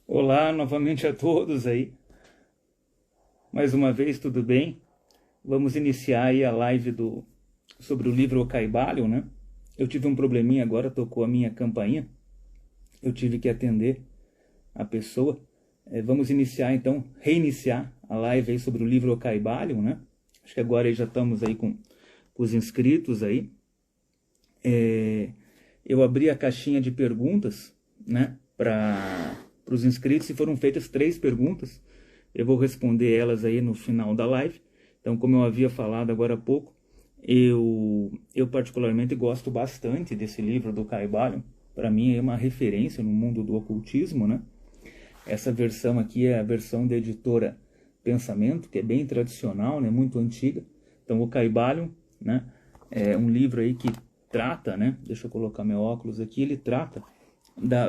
Olá novamente a todos aí. Mais uma vez, tudo bem? Vamos iniciar aí a live sobre o livro O Caibalho, né? Eu tive um probleminha agora, tocou a minha campainha. Eu tive que atender a pessoa. Vamos iniciar então, reiniciar a live aí sobre o livro O Caibalho, né? Acho que agora aí já estamos aí com os inscritos aí. Eu abri a caixinha de perguntas, né? Para os inscritos e foram feitas 3 perguntas. Eu vou responder elas aí no final da live. Então, como eu havia falado agora há pouco, eu particularmente gosto bastante desse livro do Caibalion. Para mim é uma referência no mundo do ocultismo, né? Essa versão aqui é a versão da editora Pensamento, que é bem tradicional, né? Muito antiga. Então, o Caibalion, né? É um livro aí que trata, né? Deixa eu colocar meu óculos aqui. Ele trata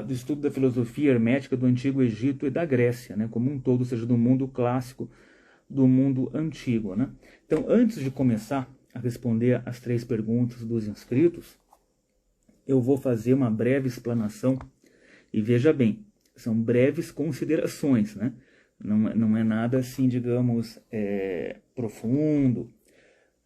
do estudo da filosofia hermética do Antigo Egito e da Grécia, né, como um todo, ou seja, do mundo clássico, do mundo antigo. Né? Então, antes de começar a responder as 3 perguntas dos inscritos, eu vou fazer uma breve explanação, e veja bem, são breves considerações, né? Não é nada assim, digamos, profundo.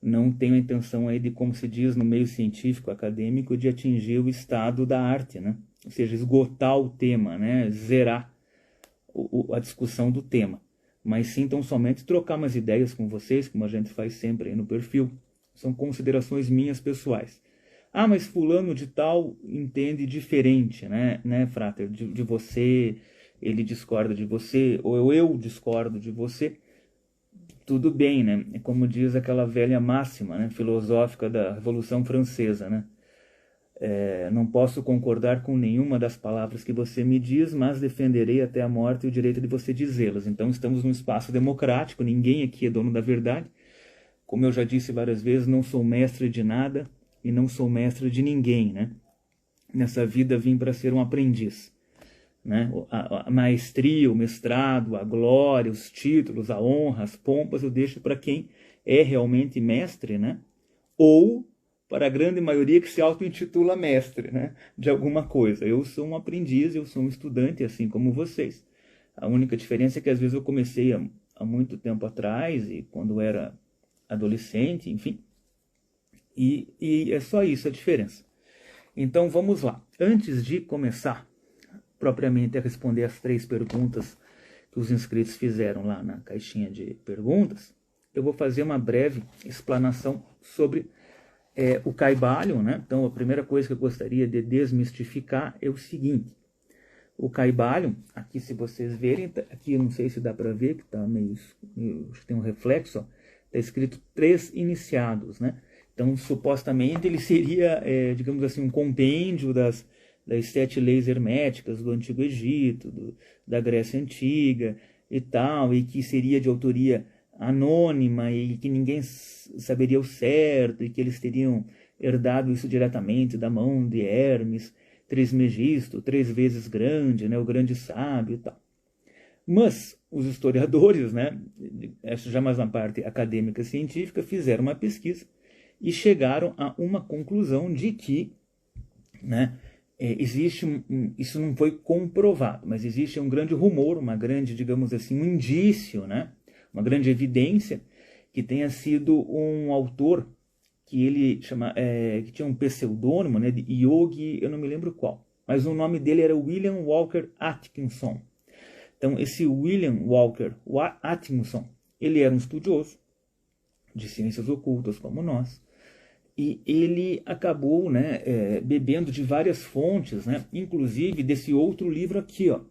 Não tenho a intenção aí de, como se diz no meio científico acadêmico, de atingir o estado da arte, né? Ou seja, esgotar o tema, né? Zerar a discussão do tema. Mas sim, então, somente trocar umas ideias com vocês, como a gente faz sempre aí no perfil. São considerações minhas pessoais. Ah, mas fulano de tal entende diferente, né Frater? De você, ele discorda de você, ou eu discordo de você. Tudo bem, né? É como diz aquela velha máxima, né, filosófica da Revolução Francesa, né? Não posso concordar com nenhuma das palavras que você me diz, mas defenderei até a morte o direito de você dizê-las. Então estamos num espaço democrático, ninguém aqui é dono da verdade. Como eu já disse várias vezes, não sou mestre de nada e não sou mestre de ninguém, né? Nessa vida vim para ser um aprendiz. Né? A maestria, o mestrado, a glória, os títulos, a honra, as pompas, eu deixo para quem é realmente mestre, né? Ou para a grande maioria que se auto-intitula mestre, né? De alguma coisa. Eu sou um aprendiz, eu sou um estudante, assim como vocês. A única diferença é que às vezes eu comecei há muito tempo atrás, e quando era adolescente, enfim. E é só isso a diferença. Então vamos lá. Antes de começar propriamente a responder as 3 perguntas que os inscritos fizeram lá na caixinha de perguntas, eu vou fazer uma breve explanação sobre o Caibalion, né? Então, a primeira coisa que eu gostaria de desmistificar é o seguinte: o Caibalion, aqui se vocês verem, aqui eu não sei se dá para ver, que está meio, acho que tem um reflexo, está escrito 3 iniciados, né? Então, supostamente ele seria, digamos assim, um compêndio das 7 leis herméticas do Antigo Egito, da Grécia Antiga e tal, e que seria de autoria anônima e que ninguém saberia o certo, e que eles teriam herdado isso diretamente da mão de Hermes Trismegisto, 3 vezes grande, né, o grande sábio e tal. Mas os historiadores, né, já mais na parte acadêmica científica, fizeram uma pesquisa e chegaram a uma conclusão de que, né, existe isso não foi comprovado, mas existe um grande rumor, uma grande, digamos assim, um indício, né, uma grande evidência que tenha sido um autor que ele que tinha um pseudônimo, né, de Yogi, eu não me lembro qual, mas o nome dele era William Walker Atkinson. Então esse William Walker Atkinson, ele era um estudioso de ciências ocultas como nós, e ele acabou, né, bebendo de várias fontes, né, inclusive desse outro livro aqui, ó,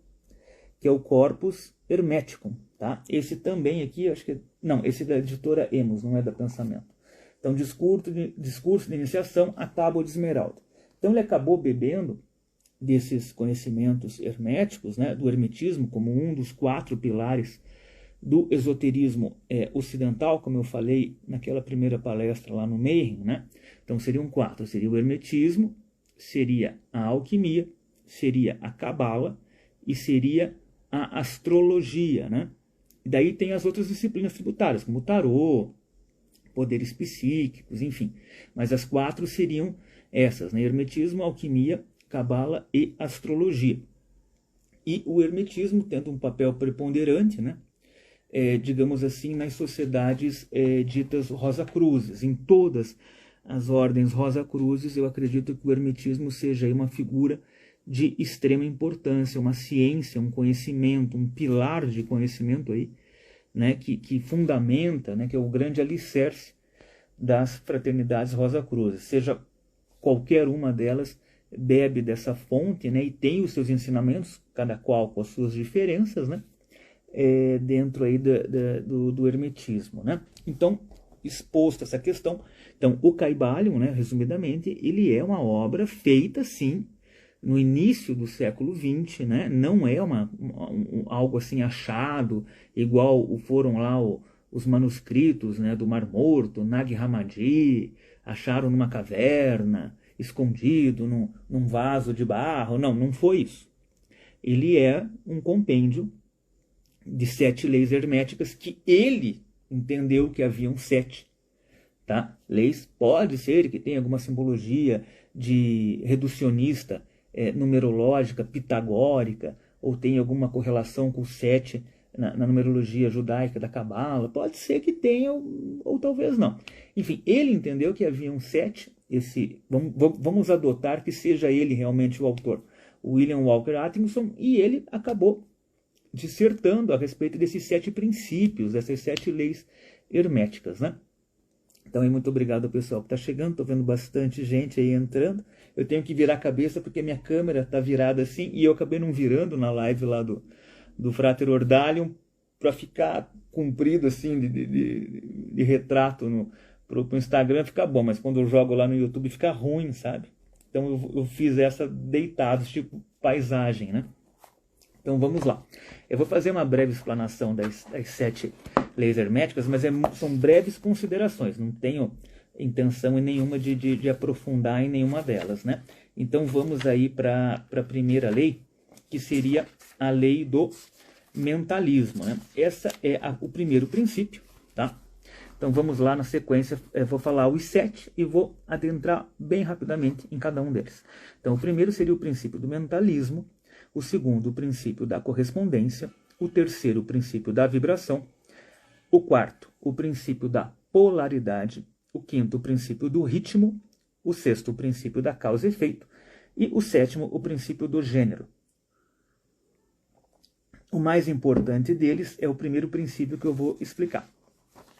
que é o Corpus Hermeticum, tá? Esse também aqui, acho que não, esse é da editora Emos, não é da Pensamento. Então, discurso de iniciação, a Tábua de Esmeralda. Então, ele acabou bebendo desses conhecimentos herméticos, né, do hermetismo como um dos 4 pilares do esoterismo ocidental, como eu falei naquela primeira palestra lá no Mayhem, né? Então seriam 4, seria o hermetismo, seria a alquimia, seria a cabala e seria a astrologia, né? E daí tem as outras disciplinas tributárias, como o tarô, poderes psíquicos, enfim. Mas as 4 seriam essas, né? Hermetismo, alquimia, cabala e astrologia. e o hermetismo tendo um papel preponderante, né? Digamos assim, nas sociedades ditas Rosa-Cruzes. Em todas as ordens Rosa-Cruzes, eu acredito que o hermetismo seja aí uma figura de extrema importância, uma ciência, um conhecimento, um pilar de conhecimento aí, né, que fundamenta, né, que é o grande alicerce das fraternidades Rosa-Cruzes. Seja qualquer uma delas, bebe dessa fonte, né, e tem os seus ensinamentos, cada qual com as suas diferenças, né, dentro aí do hermetismo, né? Então, exposto essa questão, então o Kybalion, né, resumidamente, ele é uma obra feita, sim, no início do século XX, né? Não é algo assim achado, igual foram lá os manuscritos, né, do Mar Morto, Nag Hammadi, acharam numa caverna, escondido num vaso de barro. Não foi isso. Ele é um compêndio de 7 leis herméticas que ele entendeu que haviam 7. Tá? Leis, pode ser que tenha alguma simbologia de reducionista, numerológica, pitagórica, ou tenha alguma correlação com o 7 na numerologia judaica da Cabala. Pode ser que tenha, ou talvez não. Enfim, ele entendeu que haviam 7. Vamos adotar que seja ele realmente o autor, William Walker Atkinson, e ele acabou dissertando a respeito desses 7 princípios, dessas 7 leis herméticas, né? Então, muito obrigado ao pessoal que está chegando. Estou vendo bastante gente aí entrando. Eu tenho que virar a cabeça porque minha câmera está virada assim, e eu acabei não virando na live lá do Frater Ordalium para ficar comprido assim de retrato pro Instagram fica bom, mas quando eu jogo lá no YouTube fica ruim, sabe? Então eu fiz essa deitado, tipo paisagem, né? Então vamos lá. Eu vou fazer uma breve explanação das 7 leis herméticas, mas são breves considerações. Não tenho intenção nenhuma de aprofundar em nenhuma delas, né? Então vamos aí para a primeira lei, que seria a lei do mentalismo, né? Essa é o primeiro princípio, tá? Então vamos lá na sequência, vou falar os 7 e vou adentrar bem rapidamente em cada um deles. Então o primeiro seria o princípio do mentalismo, o segundo, o princípio da correspondência, o terceiro, o princípio da vibração, o quarto, o princípio da polaridade, o quinto, o princípio do ritmo, o sexto, o princípio da causa e efeito, e o sétimo, o princípio do gênero. O mais importante deles é o primeiro princípio que eu vou explicar,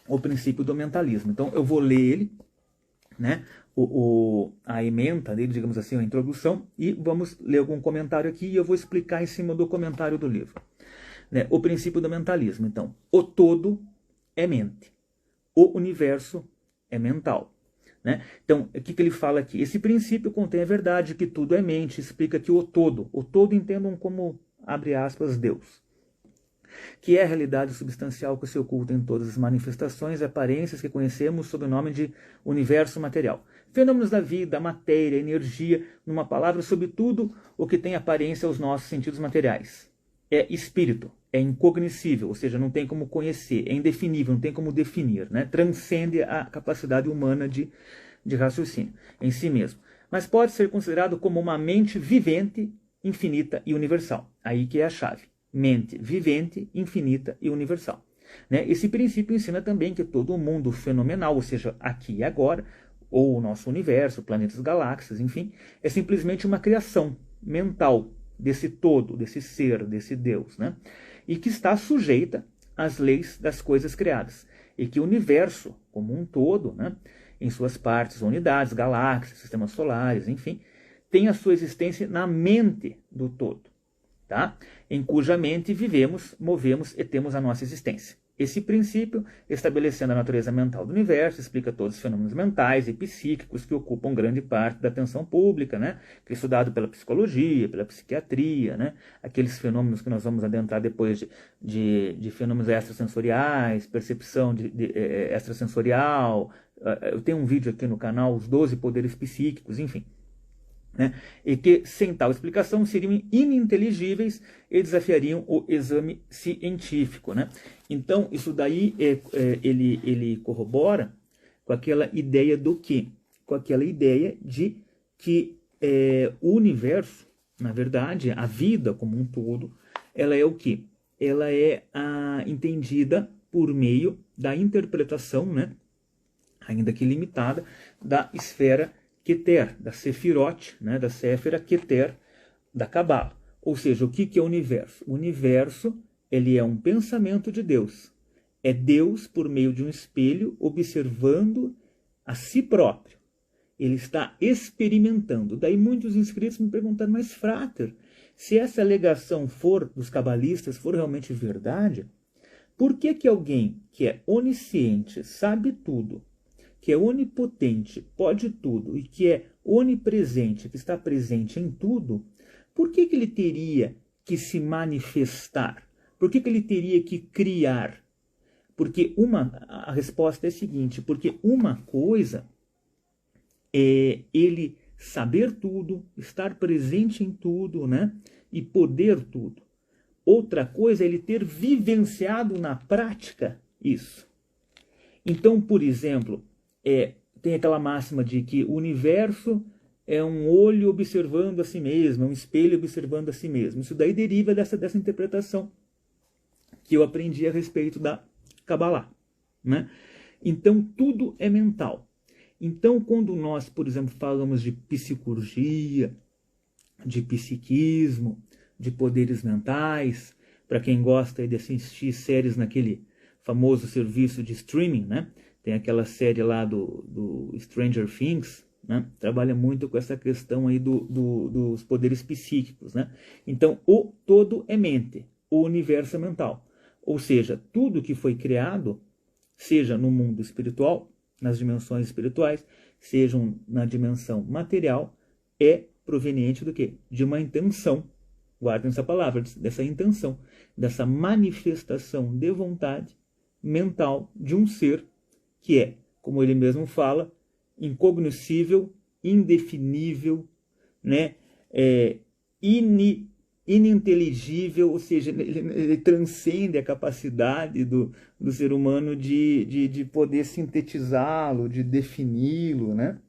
o princípio do mentalismo. Então eu vou ler ele, né? A ementa dele, digamos assim, a introdução, e vamos ler algum comentário aqui e eu vou explicar em cima do comentário do livro. Né? O princípio do mentalismo. Então, o todo é mente. O universo é mental. Né? Então, o que ele fala aqui? Esse princípio contém a verdade que tudo é mente, explica que o todo entendam como, abre aspas, Deus, que é a realidade substancial que se oculta em todas as manifestações e aparências que conhecemos sob o nome de universo material. Fenômenos da vida, matéria, energia, numa palavra, sobre tudo o que tem aparência aos nossos sentidos materiais. É espírito, é incognoscível, ou seja, não tem como conhecer, é indefinível, não tem como definir, né? Transcende a capacidade humana de raciocínio em si mesmo. Mas pode ser considerado como uma mente vivente, infinita e universal. Aí que é a chave. Mente vivente, infinita e universal. Né? Esse princípio ensina também que todo o mundo fenomenal, ou seja, aqui e agora, ou o nosso universo, planetas, galáxias, enfim, é simplesmente uma criação mental desse todo, desse ser, desse Deus, né? E que está sujeita às leis das coisas criadas. E que o universo, como um todo, né, em suas partes, unidades, galáxias, sistemas solares, enfim, tem a sua existência na mente do todo. Tá? Em cuja mente vivemos, movemos e temos a nossa existência. Esse princípio, estabelecendo a natureza mental do universo, explica todos os fenômenos mentais e psíquicos que ocupam grande parte da atenção pública, né? Que é estudado pela psicologia, pela psiquiatria, né? Aqueles fenômenos que nós vamos adentrar depois de fenômenos extrasensoriais, percepção extrasensorial. Eu tenho um vídeo aqui no canal, os 12 poderes psíquicos, enfim. Né? E que, sem tal explicação, seriam ininteligíveis e desafiariam o exame científico. Né? Então, isso daí ele corrobora com aquela ideia do quê? Com aquela ideia de que o universo, Na verdade, a vida como um todo, ela é o quê? Ela é entendida por meio da interpretação, né, ainda que limitada, da esfera Keter, da Sefirot, né, da Séfera Keter, da Cabala. Ou seja, o que é o universo? O universo, ele é um pensamento de Deus. É Deus por meio de um espelho observando a si próprio. Ele está experimentando. Daí muitos inscritos me perguntaram, mas Frater, se essa alegação dos cabalistas for realmente verdade, por que alguém que é onisciente, sabe tudo, que é onipotente, pode tudo, e que é onipresente, que está presente em tudo, por que ele teria que se manifestar? Por que ele teria que criar? Porque a resposta é a seguinte, porque uma coisa é ele saber tudo, estar presente em tudo, né? E poder tudo. Outra coisa é ele ter vivenciado na prática isso. Então, por exemplo, tem aquela máxima de que o universo é um olho observando a si mesmo, é um espelho observando a si mesmo. Isso daí deriva dessa interpretação que eu aprendi a respeito da Kabbalah, né? Então, tudo é mental. Então, quando nós, por exemplo, falamos de psicologia, de psiquismo, de poderes mentais, para quem gosta de assistir séries naquele famoso serviço de streaming, né? Tem aquela série lá do Stranger Things, né? Trabalha muito com essa questão aí dos poderes psíquicos, né? Então, o todo é mente, o universo é mental. Ou seja, tudo que foi criado, seja no mundo espiritual, nas dimensões espirituais, sejam na dimensão material, é proveniente do quê? De uma intenção. Guardem essa palavra, dessa intenção, dessa manifestação de vontade mental de um ser que é, como ele mesmo fala, incognoscível, indefinível, né? Ininteligível, ou seja, ele transcende a capacidade do ser humano de poder sintetizá-lo, de defini-lo, né?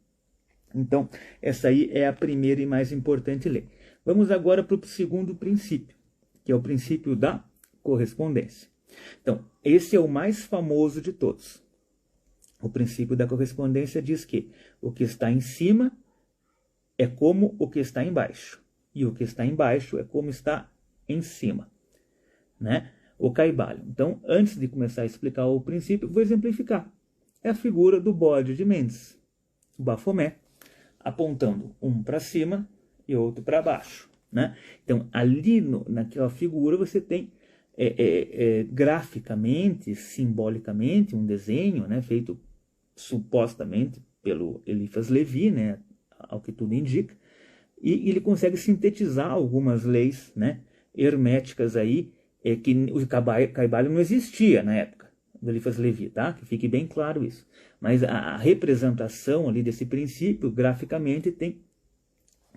Então, essa aí é a primeira e mais importante lei. Vamos agora para o segundo princípio, que é o princípio da correspondência. Então, esse é o mais famoso de todos. O princípio da correspondência diz que o que está em cima é como o que está embaixo. E o que está embaixo é como está em cima, né? O Kaibalho. Então, antes de começar a explicar o princípio, vou exemplificar. É a figura do bode de Mendes, o Bafomé, apontando um para cima e outro para baixo, né? Então, ali naquela figura você tem graficamente, simbolicamente, um desenho, né, feito supostamente pelo Eliphas Levi, né, ao que tudo indica, e ele consegue sintetizar algumas leis, né, herméticas aí, que o Kaibalho não existia na época do Eliphas Levi, tá? Que fique bem claro isso. Mas a representação ali desse princípio, graficamente,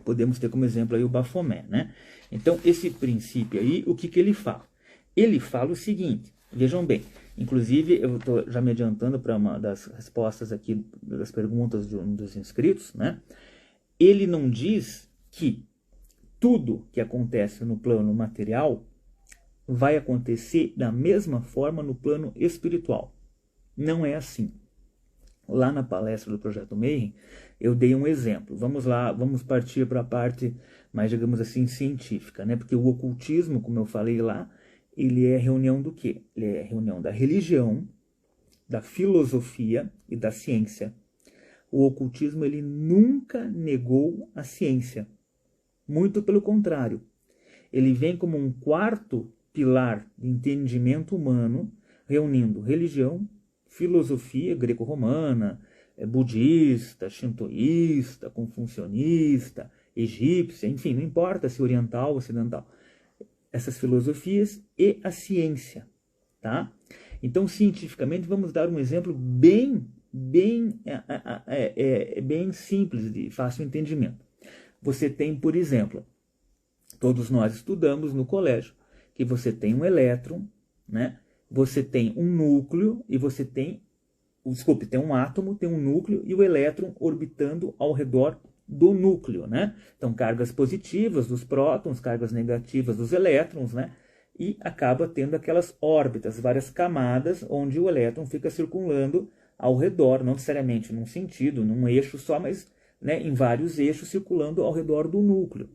podemos ter como exemplo aí o Bafomé, né? Então, esse princípio aí, o que ele fala? Ele fala o seguinte, vejam bem, inclusive eu estou já me adiantando para uma das respostas aqui, das perguntas de um dos inscritos, né? Ele não diz que tudo que acontece no plano material vai acontecer da mesma forma no plano espiritual. Não é assim. Lá na palestra do Projeto Mayhem, eu dei um exemplo. Vamos lá, vamos partir para a parte mais, digamos assim, científica, né? Porque o ocultismo, como eu falei lá, ele é reunião do quê? Ele é reunião da religião, da filosofia e da ciência. O ocultismo, ele nunca negou a ciência. Muito pelo contrário. Ele vem como um quarto pilar de entendimento humano, reunindo religião, filosofia greco-romana, budista, shintoísta, confucionista, egípcia, enfim, não importa se oriental ou ocidental. Essas filosofias e a ciência, tá? Então, cientificamente, vamos dar um exemplo bem simples, de fácil entendimento. Você tem, por exemplo, todos nós estudamos no colégio, que você tem um elétron, né? Você tem um núcleo e tem um átomo, tem um núcleo e o elétron orbitando ao redor do núcleo, né? Então, cargas positivas dos prótons, cargas negativas dos elétrons, né? E acaba tendo aquelas órbitas, várias camadas, onde o elétron fica circulando ao redor, não necessariamente num sentido, num eixo só, mas, né, em vários eixos circulando ao redor do núcleo.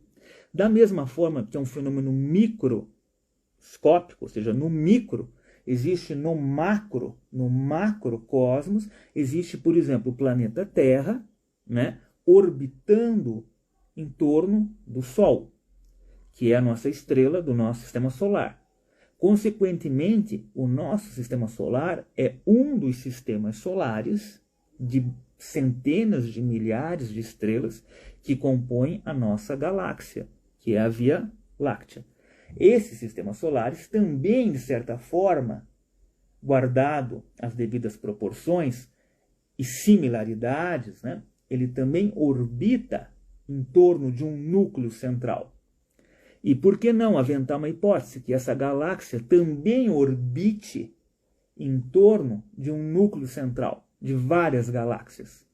Da mesma forma que é um fenômeno microscópico, ou seja, no micro, existe no macrocosmos, existe, por exemplo, o planeta Terra, né, orbitando em torno do Sol, que é a nossa estrela do nosso sistema solar. Consequentemente, o nosso sistema solar é um dos sistemas solares de centenas de milhares de estrelas que compõem a nossa galáxia, que é a Via Láctea. Esses sistemas solares também, de certa forma, guardado as devidas proporções e similaridades, né, ele também orbita em torno de um núcleo central. E por que não aventar uma hipótese que essa galáxia também orbite em torno de um núcleo central, de várias galáxias?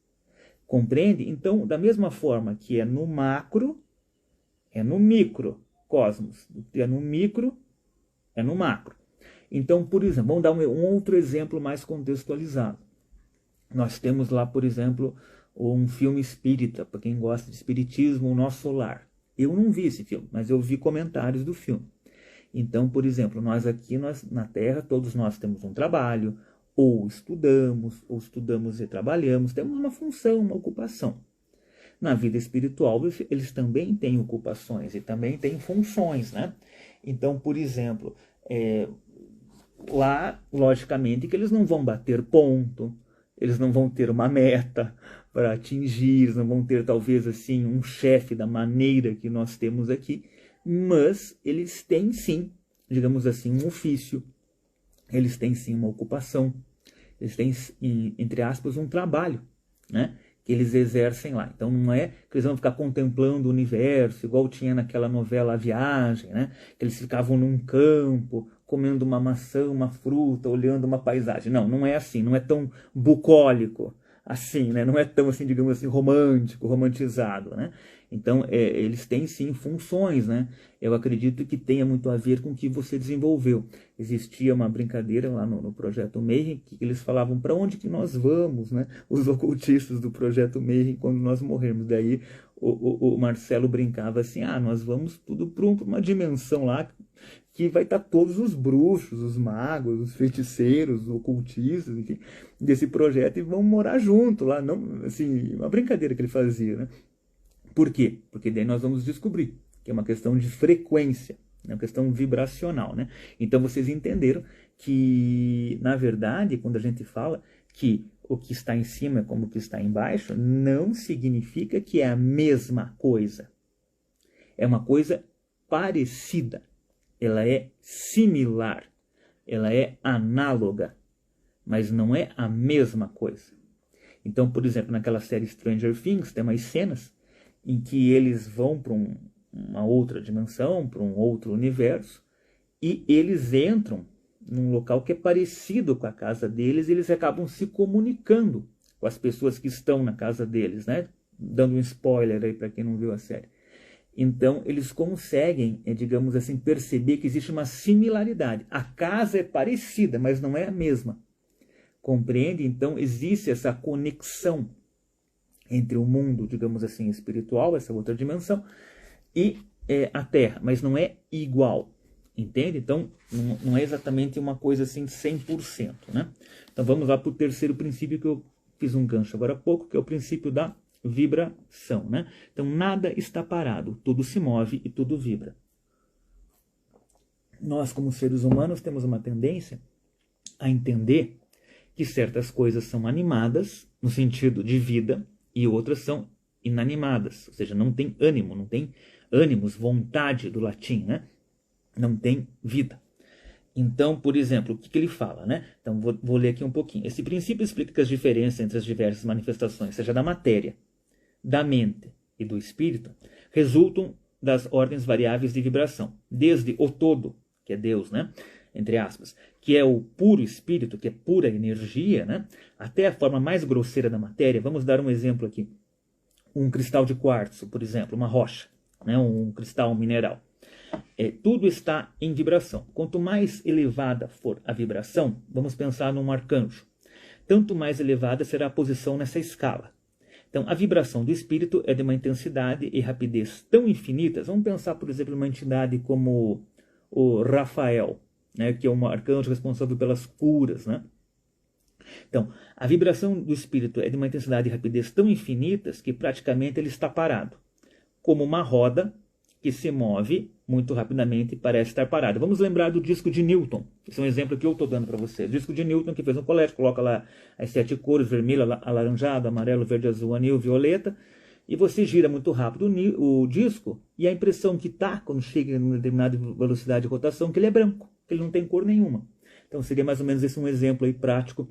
Compreende? Então, da mesma forma que é no macro, é no microcosmos. É no micro, é no macro. Então, por exemplo, vamos dar um outro exemplo mais contextualizado. Nós temos lá, por exemplo, um filme espírita, para quem gosta de espiritismo, O Nosso Lar. Eu não vi esse filme, mas eu vi comentários do filme. Então, por exemplo, nós aqui na Terra, todos nós temos um trabalho, ou estudamos e trabalhamos, temos uma função, uma ocupação. Na vida espiritual, eles também têm ocupações e também têm funções, né? Então, por exemplo, lá, logicamente, que eles não vão bater ponto, eles não vão ter uma meta para atingir, eles não vão ter, talvez, assim, um chefe da maneira que nós temos aqui, mas eles têm, sim, digamos assim, um ofício, eles têm, sim, uma ocupação, eles têm, entre aspas, um trabalho, né, que eles exercem lá. Então, não é que eles vão ficar contemplando o universo, igual tinha naquela novela A Viagem, né, que eles ficavam num campo, comendo uma maçã, uma fruta, olhando uma paisagem. Não, não é assim, não é tão bucólico assim, né? Não é tão, assim, digamos assim, romântico, romantizado, né? Então, eles têm, sim, funções, né? Eu acredito que tenha muito a ver com o que você desenvolveu. Existia uma brincadeira lá no Projeto Mayhem, que eles falavam para onde que nós vamos, né? Os ocultistas do Projeto Mayhem, quando nós morrermos. Daí, o Marcelo brincava assim, nós vamos tudo para uma dimensão lá que vai estar todos os bruxos, os magos, os feiticeiros, os ocultistas, enfim, desse projeto, e vão morar junto lá. Não, assim, uma brincadeira que ele fazia, né? Por quê? Porque daí nós vamos descobrir que é uma questão de frequência, é uma questão vibracional, né? Então vocês entenderam que, na verdade, quando a gente fala que o que está em cima é como o que está embaixo, não significa que é a mesma coisa. É uma coisa parecida. Ela é similar, ela é análoga, mas não é a mesma coisa. Então, por exemplo, naquela série Stranger Things, tem umas cenas em que eles vão para uma outra dimensão, para um outro universo, e eles entram num local que é parecido com a casa deles, e eles acabam se comunicando com as pessoas que estão na casa deles, né? Dando um spoiler aí para quem não viu a série. Então, eles conseguem, digamos assim, perceber que existe uma similaridade. A casa é parecida, mas não é a mesma. Compreende? Então, existe essa conexão entre o mundo, digamos assim, espiritual, essa outra dimensão, e a Terra, mas não é igual. Entende? Então, não é exatamente uma coisa assim 100%. Né? Então, vamos lá para o terceiro princípio que eu fiz um gancho agora há pouco, que é o princípio da vibração, né? Então, nada está parado, tudo se move e tudo vibra. Nós, como seres humanos, temos uma tendência a entender que certas coisas são animadas, no sentido de vida, e outras são inanimadas, ou seja, não tem ânimo, não tem ânimos, vontade do latim, né? Não tem vida. Então, por exemplo, o que ele fala, né? Então, vou ler aqui um pouquinho. Esse princípio explica que as diferenças entre as diversas manifestações, seja da matéria, da mente e do espírito, resultam das ordens variáveis de vibração, desde o todo, que é Deus, né? Entre aspas, que é o puro espírito, que é pura energia, né? Até a forma mais grosseira da matéria. Vamos dar um exemplo aqui. um cristal de quartzo, por exemplo, uma rocha, né, um cristal mineral. Tudo está em vibração. Quanto mais elevada for a vibração, vamos pensar num arcanjo, tanto mais elevada será a posição nessa escala. Então, a vibração do espírito é de uma intensidade e rapidez tão infinitas. Vamos pensar, por exemplo, uma entidade como o Rafael, né, que é um arcanjo responsável pelas curas, né? Então, a vibração do espírito é de uma intensidade e rapidez tão infinitas que praticamente ele está parado, como uma roda que se move muito rapidamente e parece estar parada. Vamos lembrar do disco de Newton. Esse é um exemplo que eu estou dando para você. O disco de Newton que fez no colégio, coloca lá as 7 cores, vermelho, alaranjado, amarelo, verde, azul, anil, violeta, e você gira muito rápido o disco, e a impressão que está, quando chega em uma determinada velocidade de rotação, que ele é branco, que ele não tem cor nenhuma. Então seria mais ou menos esse um exemplo aí prático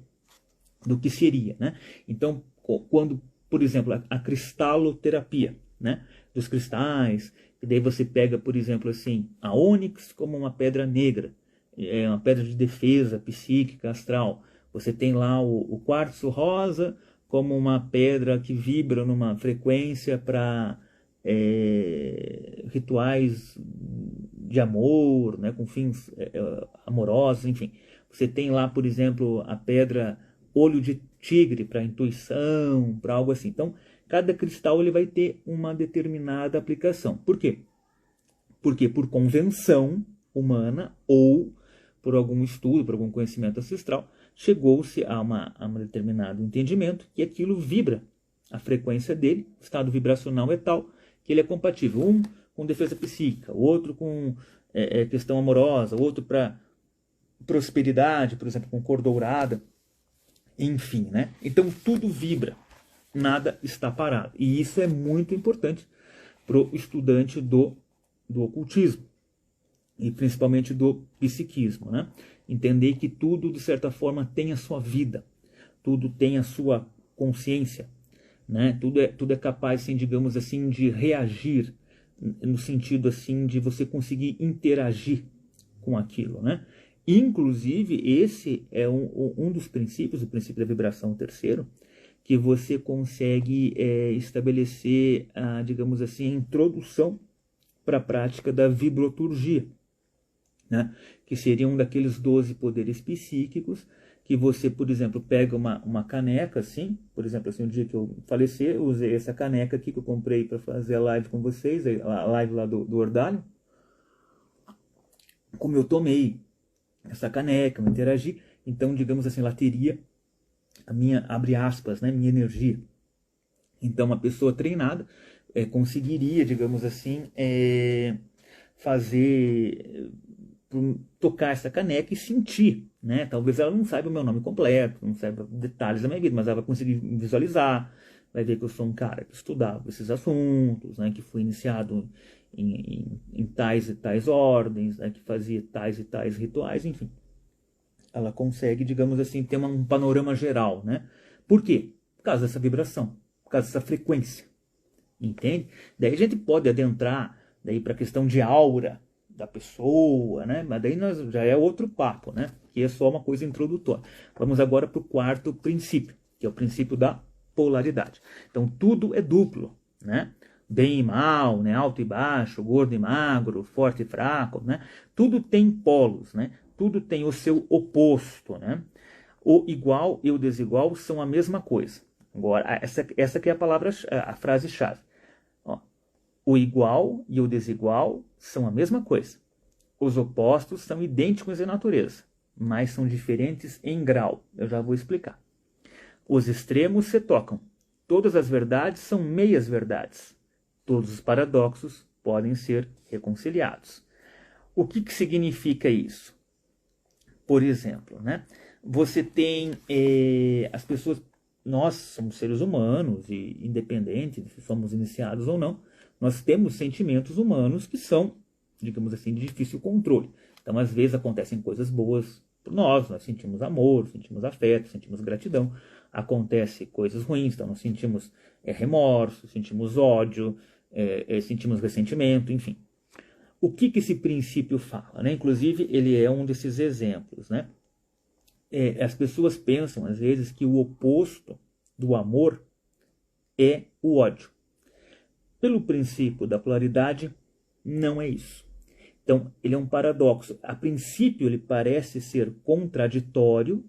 do que seria, né? Então, quando, por exemplo, a cristaloterapia, né, dos cristais, e daí você pega, por exemplo, assim, a ônix como uma pedra negra, é uma pedra de defesa psíquica, astral. Você tem lá o quartzo rosa como uma pedra que vibra numa frequência para rituais de amor, né, com fins amorosos, enfim. Você tem lá, por exemplo, a pedra olho de tigre para intuição, para algo assim. Então, cada cristal ele vai ter uma determinada aplicação. Por quê? Porque por convenção humana ou por algum estudo, por algum conhecimento ancestral, chegou-se a um determinado entendimento que aquilo vibra. A frequência dele, o estado vibracional é tal que ele é compatível. Um com defesa psíquica, o outro com questão amorosa, o outro para prosperidade, por exemplo, com cor dourada. Enfim, né? Então tudo vibra, nada está parado. E isso é muito importante para o estudante do ocultismo e principalmente do psiquismo, né? Entender que tudo, de certa forma, tem a sua vida, tudo tem a sua consciência, né? Tudo é capaz, assim, digamos assim, de reagir no sentido assim de você conseguir interagir com aquilo, né? Inclusive, esse é um dos princípios, o princípio da vibração terceiro, que você consegue estabelecer, digamos assim, a introdução para a prática da vibroturgia, né? Que seria um daqueles 12 poderes psíquicos que você, por exemplo, pega uma caneca, assim, por exemplo, assim, um dia que eu falecer, eu usei essa caneca aqui que eu comprei para fazer a live com vocês, a live lá do Ordalho. Como eu tomei essa caneca, eu interagi, então, digamos assim, ela teria a minha, abre aspas, né, minha energia. Então, uma pessoa treinada conseguiria, digamos assim, tocar essa caneca e sentir, né? Talvez ela não saiba o meu nome completo, não saiba detalhes da minha vida, mas ela vai conseguir visualizar, vai ver que eu sou um cara que estudava esses assuntos, né? Que fui iniciado em tais e tais ordens, né? Que fazia tais e tais rituais, enfim. Ela consegue, digamos assim, ter um panorama geral, né? Por quê? Por causa dessa vibração, por causa dessa frequência, entende? Daí a gente pode adentrar daí para a questão de aura da pessoa, né? Mas daí já é outro papo, né? Que é só uma coisa introdutória. Vamos agora para o quarto princípio, que é o princípio da polaridade. Então tudo é duplo, né? Bem e mal, né? Alto e baixo, gordo e magro, forte e fraco, né? Tudo tem polos, né? Tudo tem o seu oposto, né? O igual e o desigual são a mesma coisa. Agora, essa que é a frase-chave. O igual e o desigual são a mesma coisa. Os opostos são idênticos em natureza, mas são diferentes em grau. Eu já vou explicar. Os extremos se tocam. Todas as verdades são meias verdades. Todos os paradoxos podem ser reconciliados. O que significa isso? Por exemplo, né? Você tem as pessoas, nós somos seres humanos e independente se somos iniciados ou não, nós temos sentimentos humanos que são, digamos assim, de difícil controle. Então, às vezes acontecem coisas boas por nós sentimos amor, sentimos afeto, sentimos gratidão. Acontecem coisas ruins, então nós sentimos remorso, sentimos ódio, sentimos ressentimento, enfim. O que esse princípio fala, né? Inclusive, ele é um desses exemplos, né? As pessoas pensam, às vezes, que o oposto do amor é o ódio. pelo princípio da polaridade, não é isso. Então, ele é um paradoxo. A princípio, ele parece ser contraditório,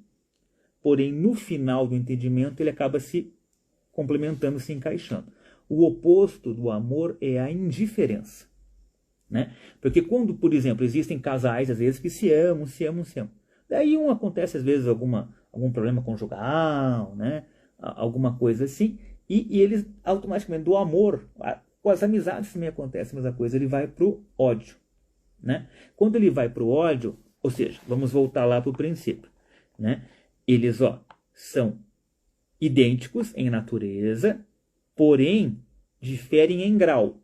porém, no final do entendimento, ele acaba se complementando, se encaixando. O oposto do amor é a indiferença, né? Porque quando, por exemplo, existem casais, às vezes, que se amam. Daí acontece, às vezes, algum problema conjugal, né? Alguma coisa assim, e eles automaticamente, do amor, com as amizades também acontece a mesma coisa, ele vai para o ódio, né? Quando ele vai para o ódio, ou seja, vamos voltar lá para o princípio, né? Eles são idênticos em natureza, porém diferem em grau.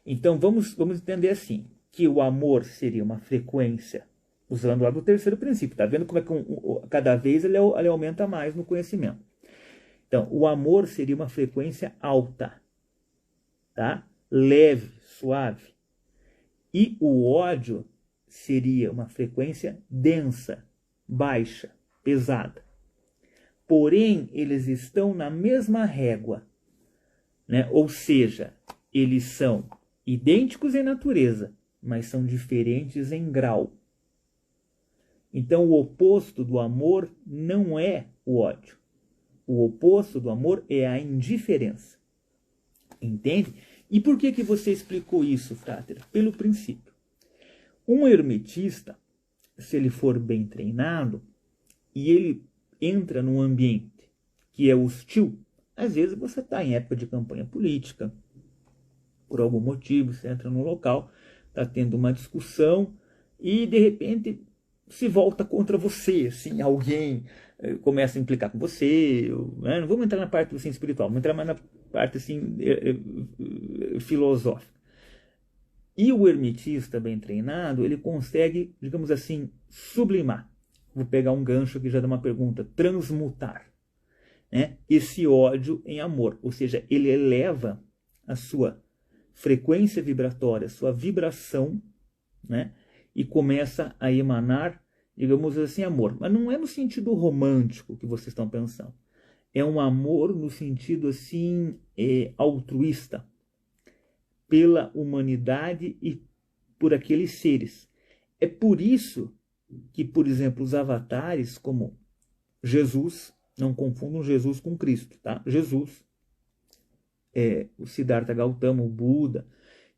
Então vamos entender assim, que o amor seria uma frequência, usando lá do terceiro princípio, tá vendo como é que cada vez ele aumenta mais no conhecimento. Então, o amor seria uma frequência alta, tá? Leve, suave. E o ódio seria uma frequência densa, baixa, pesada. Porém, eles estão na mesma régua, né? Ou seja, eles são idênticos em natureza, mas são diferentes em grau. Então, o oposto do amor não é o ódio. O oposto do amor é a indiferença. Entende? E por que você explicou isso, Frater? Pelo princípio. Um hermetista, se ele for bem treinado, e ele entra num ambiente que é hostil, às vezes você está em época de campanha política, por algum motivo, você entra num local, está tendo uma discussão, e de repente se volta contra você, assim, alguém começa a implicar com você, né? Não vamos entrar na parte assim, espiritual, vamos entrar mais na parte assim, filosófica. E o hermetista bem treinado, ele consegue, digamos assim, sublimar. Vou pegar um gancho aqui já de uma pergunta, transmutar, né, esse ódio em amor, ou seja, ele eleva a sua frequência vibratória, a sua vibração, né, e começa a emanar, digamos assim, amor. Mas não é no sentido romântico que vocês estão pensando. É um amor no sentido assim altruísta, pela humanidade e por aqueles seres. É por isso que, por exemplo, os avatares como Jesus, não confundam Jesus com Cristo, tá? Jesus, o Siddhartha Gautama, o Buda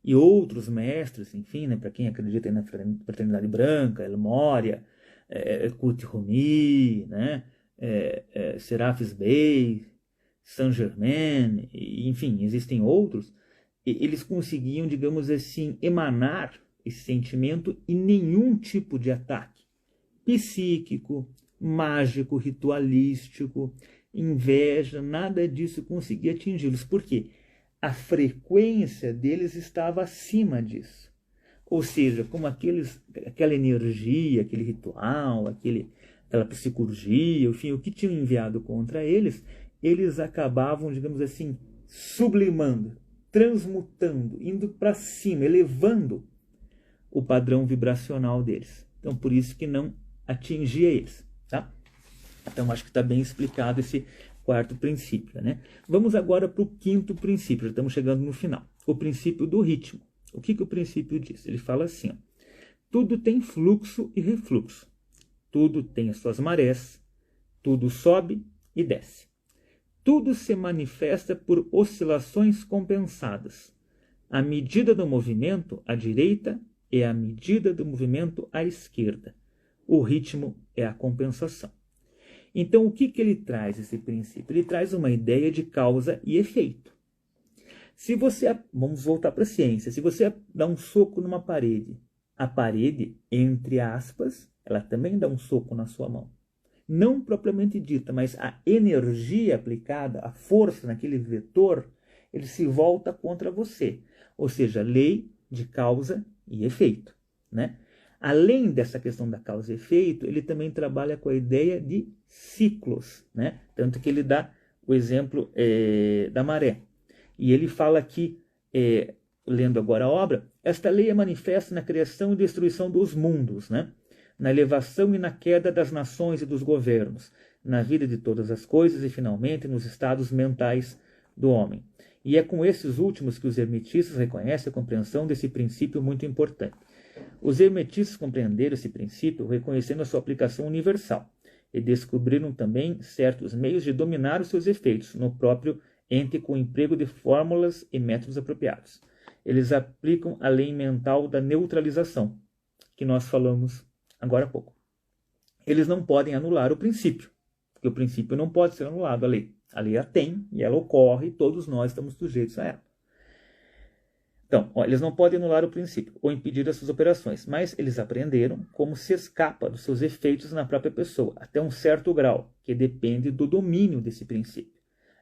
e outros mestres, enfim, né, para quem acredita na fraternidade branca, El Moria, Kurt Rumi, né, Serapis Bey, Saint Germain, enfim, existem outros, eles conseguiam, digamos assim, emanar esse sentimento e nenhum tipo de ataque psíquico, mágico, ritualístico, inveja, nada disso conseguia atingi-los. Por quê? A frequência deles estava acima disso. Ou seja, como aquela energia, aquele ritual, aquela psicologia, enfim, o que tinham enviado contra eles, eles acabavam, digamos assim, sublimando, transmutando, indo para cima, elevando o padrão vibracional deles. Então, por isso que não atingia eles, tá? Então, acho que está bem explicado esse quarto princípio, né? Vamos agora para o quinto princípio, já estamos chegando no final. O princípio do ritmo. O que o princípio diz? Ele fala assim, tudo tem fluxo e refluxo, tudo tem as suas marés, tudo sobe e desce. Tudo se manifesta por oscilações compensadas. A medida do movimento à direita é a medida do movimento à esquerda. O ritmo é a compensação. Então, o que ele traz, esse princípio? Ele traz uma ideia de causa e efeito. Se você, vamos voltar para a ciência, se você dá um soco numa parede, a parede, entre aspas, ela também dá um soco na sua mão. Não propriamente dita, mas a energia aplicada, a força naquele vetor, ele se volta contra você. Ou seja, lei de causa e efeito, né? Além dessa questão da causa e efeito, ele também trabalha com a ideia de ciclos, né? Tanto que ele dá o exemplo da maré. E ele fala aqui, lendo agora a obra, esta lei é manifesta na criação e destruição dos mundos, né? Na elevação e na queda das nações e dos governos, na vida de todas as coisas e, finalmente, nos estados mentais do homem. E é com esses últimos que os hermetistas reconhecem a compreensão desse princípio muito importante. Os hermetistas compreenderam esse princípio reconhecendo a sua aplicação universal e descobriram também certos meios de dominar os seus efeitos no próprio ente com o emprego de fórmulas e métodos apropriados. Eles aplicam a lei mental da neutralização, que nós falamos agora há pouco. Eles não podem anular o princípio, porque o princípio não pode ser anulado, a lei. A lei a tem e ela ocorre e todos nós estamos sujeitos a ela. Então, eles não podem anular o princípio ou impedir as suas operações, mas eles aprenderam como se escapa dos seus efeitos na própria pessoa, até um certo grau, que depende do domínio desse princípio.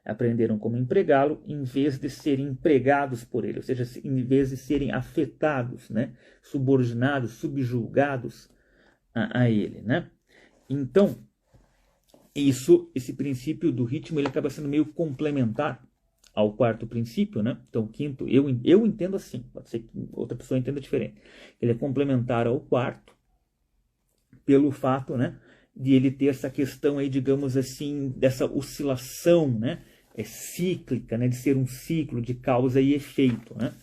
Aprenderam como empregá-lo em vez de serem empregados por ele, ou seja, em vez de serem afetados, né? Subordinados, subjugados a ele, né? Então, esse princípio do ritmo, ele acaba sendo meio complementar ao quarto princípio, né? Então, o quinto, eu entendo assim, pode ser que outra pessoa entenda diferente. Ele é complementar ao quarto, pelo fato, né, de ele ter essa questão aí, digamos assim, dessa oscilação, né? Cíclica, né? De ser um ciclo de causa e efeito, né?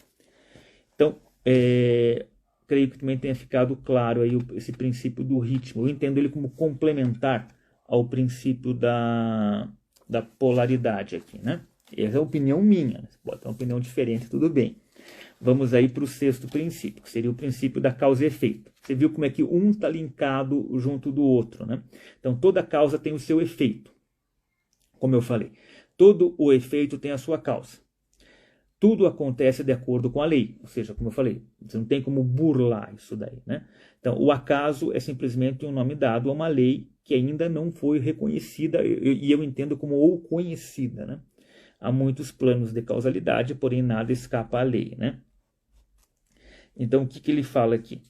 Então, creio que também tenha ficado claro aí esse princípio do ritmo. Eu entendo ele como complementar ao princípio da polaridade aqui, né? Essa é a opinião minha. Você pode ter uma opinião diferente, tudo bem. Vamos aí para o sexto princípio, que seria o princípio da causa e efeito. Você viu como é que um está linkado junto do outro, né? Então, toda causa tem o seu efeito. Como eu falei, todo o efeito tem a sua causa. Tudo acontece de acordo com a lei. Ou seja, como eu falei, você não tem como burlar isso daí, né? Então, o acaso é simplesmente um nome dado a uma lei que ainda não foi reconhecida, e eu entendo como ou conhecida, né? Há muitos planos de causalidade, porém nada escapa à lei, né? Então, o que ele fala aqui?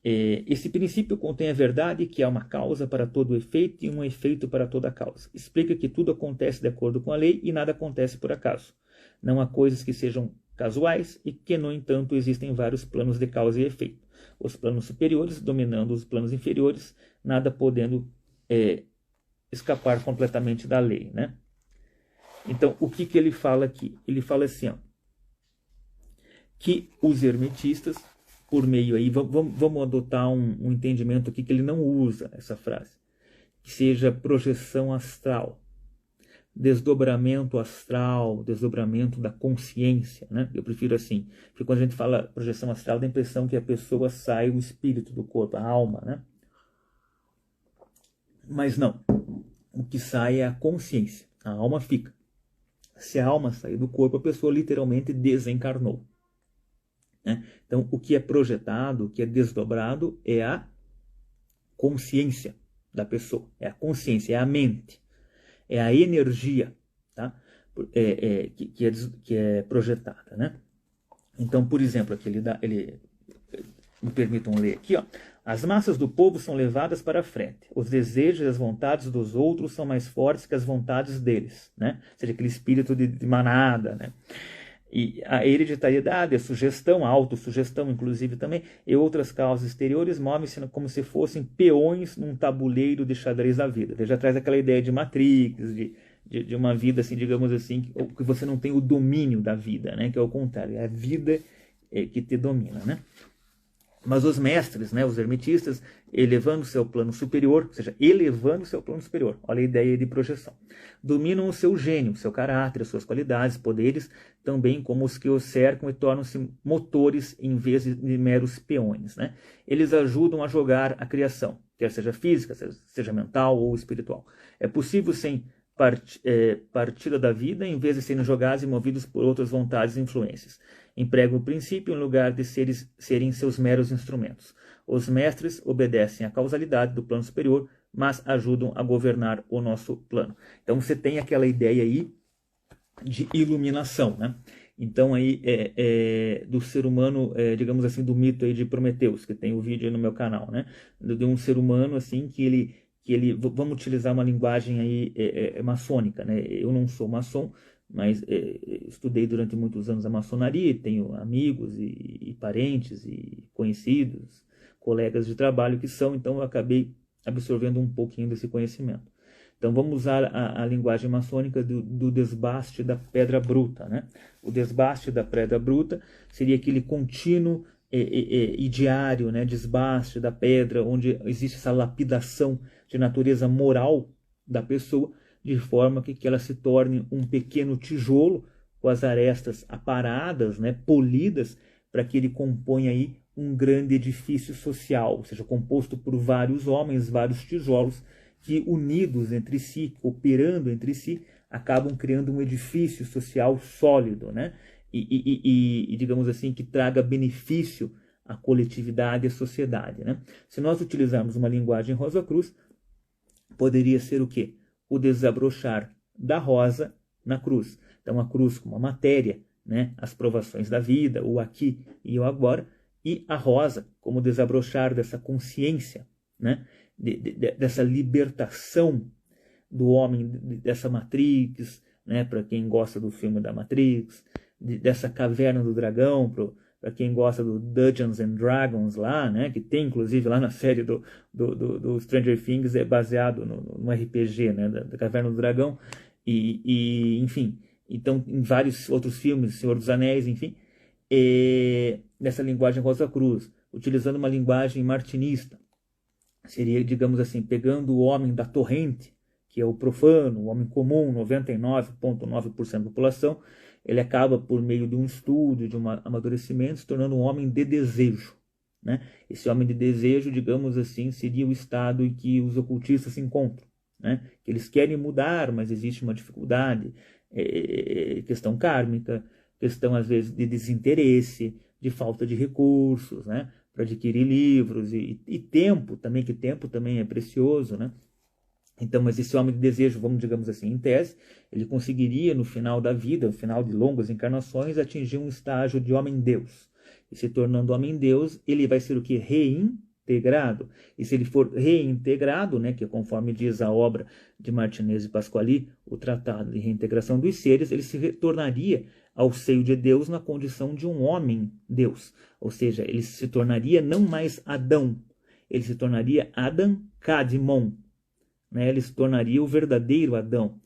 Esse princípio contém a verdade que há uma causa para todo efeito e um efeito para toda causa. Explica que tudo acontece de acordo com a lei e nada acontece por acaso. Não há coisas que sejam casuais e que, no entanto, existem vários planos de causa e efeito. Os planos superiores dominando os planos inferiores, nada podendo escapar completamente da lei, né? Então, o que ele fala aqui? Ele fala assim, ó, que os hermetistas, por meio aí, vamos adotar um entendimento aqui que ele não usa essa frase, que seja projeção astral, desdobramento astral, desdobramento da consciência, né? Eu prefiro assim, porque quando a gente fala projeção astral, dá a impressão que a pessoa sai o espírito do corpo, a alma, né? Mas não, o que sai é a consciência, a alma fica. Se a alma sair do corpo, a pessoa literalmente desencarnou, né? Então, o que é projetado, o que é desdobrado é a consciência da pessoa, é a consciência, é a mente, é a energia, tá? Que é projetada, né? Então, por exemplo, aqui me permitam ler aqui, ó. As massas do povo são levadas para a frente. Os desejos e as vontades dos outros são mais fortes que as vontades deles, né? Ou seja, aquele espírito de manada, né? E a hereditariedade, a sugestão, a autossugestão, inclusive também, e outras causas exteriores movem-se como se fossem peões num tabuleiro de xadrez da vida. Ele já traz aquela ideia de Matrix, de uma vida, assim, digamos assim, que você não tem o domínio da vida, né? Que é o contrário, é a vida que te domina, né? Mas os mestres, né, os hermetistas, elevando-se ao plano superior, ou seja, elevando-se ao plano superior, olha a ideia de projeção, dominam o seu gênio, o seu caráter, as suas qualidades, poderes, também como os que o cercam e tornam-se motores em vez de meros peões, né? Eles ajudam a jogar a criação, quer seja física, seja mental ou espiritual. É possível sem partida da vida, em vez de serem jogados e movidos por outras vontades e influências. Empregam o princípio em lugar de serem seus meros instrumentos. Os mestres obedecem à causalidade do plano superior, mas ajudam a governar o nosso plano. Então você tem aquela ideia aí de iluminação, né? Então aí do ser humano, digamos assim, do mito aí de Prometeus, que tem o vídeo aí no meu canal, né? De um ser humano assim que ele vamos utilizar uma linguagem aí maçônica, né? Eu não sou maçom, mas estudei durante muitos anos a maçonaria, tenho amigos e parentes e conhecidos, colegas de trabalho que são, então eu acabei absorvendo um pouquinho desse conhecimento. Então vamos usar a linguagem maçônica do desbaste da pedra bruta, né? O desbaste da pedra bruta seria aquele contínuo e diário, né, desbaste da pedra, onde existe essa lapidação de natureza moral da pessoa, de forma que ela se torne um pequeno tijolo com as arestas aparadas, né, polidas, para que ele componha aí um grande edifício social, ou seja, composto por vários homens, vários tijolos, que unidos entre si, cooperando entre si, acabam criando um edifício social sólido, né? E digamos assim, que traga benefício à coletividade e à sociedade, né? Se nós utilizarmos uma linguagem Rosa Cruz, poderia ser o quê? O desabrochar da rosa na cruz. Então, a cruz como a matéria, né? As provações da vida, o aqui e o agora, e a rosa como o desabrochar dessa consciência, né? Dessa libertação do homem, dessa Matrix, né? Para quem gosta do filme da Matrix, dessa caverna do dragão, para quem gosta do Dungeons and Dragons lá, né? Que tem inclusive lá na série do Stranger Things, é baseado no RPG, né? Da caverna do dragão, enfim, então em vários outros filmes, Senhor dos Anéis, enfim, nessa linguagem Rosa Cruz, utilizando uma linguagem martinista, seria, digamos assim, pegando o homem da torrente, que é o profano, o homem comum, 99,9% da população, ele acaba, por meio de um estudo, de um amadurecimento, se tornando um homem de desejo, né? Esse homem de desejo, digamos assim, seria o estado em que os ocultistas se encontram, né? Que eles querem mudar, mas existe uma dificuldade, questão kármica, questão às vezes de desinteresse, de falta de recursos, né? Para adquirir livros e tempo também, que tempo também é precioso, né? Então, mas esse homem de desejo, vamos, digamos assim, em tese, ele conseguiria no final da vida, no final de longas encarnações, atingir um estágio de homem-deus. E se tornando homem-deus, ele vai ser o que? Reintegrado. E se ele for reintegrado, né, que conforme diz a obra de Martinez e Pasquali, o Tratado de Reintegração dos Seres, ele se retornaria ao seio de Deus na condição de um homem-deus. Ou seja, ele se tornaria não mais Adão, ele se tornaria Adam Kadmon, né? Ele se tornaria o verdadeiro Adão,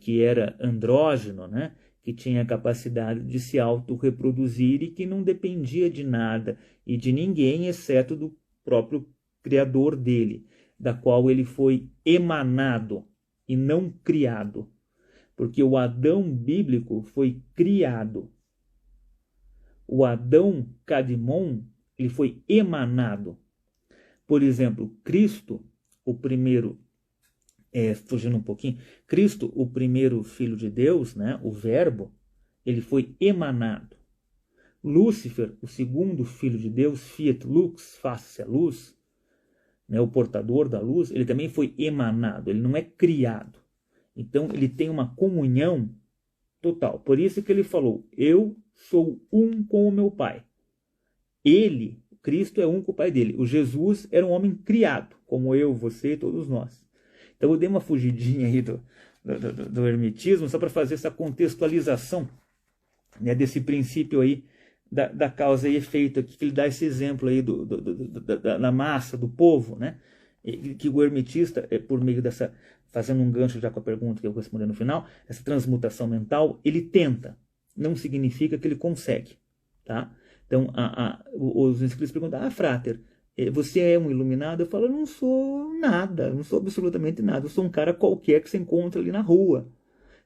que era andrógeno, né? Que tinha a capacidade de se autorreproduzir e que não dependia de nada e de ninguém, exceto do próprio Criador dele, da qual ele foi emanado e não criado. Porque o Adão bíblico foi criado. O Adão Kadmon, ele foi emanado. Por exemplo, Cristo, o primeiro, fugindo um pouquinho, Cristo, o primeiro Filho de Deus, né, o Verbo, ele foi emanado. Lúcifer, o segundo Filho de Deus, Fiat Lux, faça-se a luz, né, o portador da luz, ele também foi emanado, ele não é criado. Então ele tem uma comunhão total. Por isso que ele falou, eu sou um com o meu Pai. Ele, Cristo, é um com o Pai dele. O Jesus era um homem criado, como eu, você e todos nós. Então eu dei uma fugidinha aí do hermetismo, só para fazer essa contextualização, né, desse princípio aí da causa e efeito, que ele dá esse exemplo aí da massa, do povo, né, que o hermetista, por meio dessa, fazendo um gancho já com a pergunta que eu vou responder no final, essa transmutação mental, ele tenta, não significa que ele consegue, tá? Então os inscritos perguntam, Frater, você é um iluminado? Eu falo, eu não sou nada, não sou absolutamente nada, eu sou um cara qualquer que você encontra ali na rua,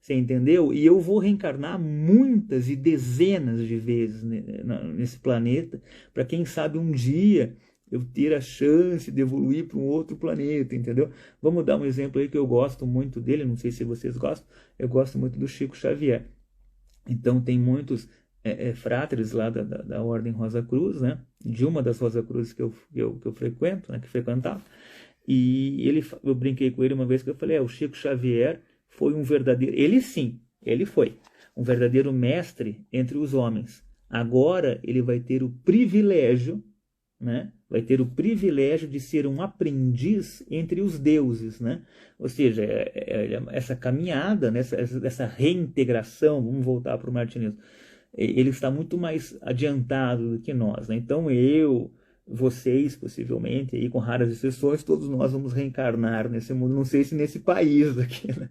você entendeu? E eu vou reencarnar muitas e dezenas de vezes nesse planeta, para quem sabe um dia eu ter a chance de evoluir para um outro planeta, entendeu? Vamos dar um exemplo aí que eu gosto muito dele, não sei se vocês gostam, eu gosto muito do Chico Xavier. Então tem muitos fráteres lá da Ordem Rosa Cruz, né? De uma das Rosa Cruzes que eu frequento, né? Que frequentava, e eu brinquei com ele uma vez que eu falei, o Chico Xavier foi um verdadeiro, ele sim, ele foi um verdadeiro mestre entre os homens. Agora ele vai ter o privilégio, né? Vai ter o privilégio de ser um aprendiz entre os deuses, né? Ou seja, essa caminhada, né? essa reintegração, vamos voltar para o martinismo, ele está muito mais adiantado do que nós, né? Então eu, vocês, possivelmente, aí, com raras exceções, todos nós vamos reencarnar nesse mundo. Não sei se nesse país aqui, né?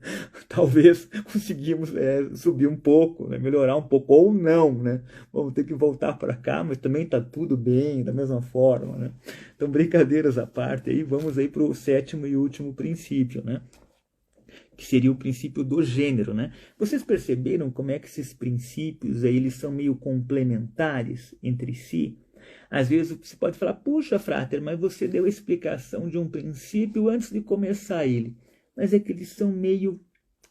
Talvez conseguimos subir um pouco, né? Melhorar um pouco, ou não, né? Vamos ter que voltar para cá, mas também está tudo bem, da mesma forma, né? Então, brincadeiras à parte, aí, vamos aí para o sétimo e último princípio, né? Que seria o princípio do gênero, né? Vocês perceberam como é que esses princípios aí, eles são meio complementares entre si? Às vezes você pode falar, puxa, Frater, mas você deu a explicação de um princípio antes de começar ele. Mas é que eles são meio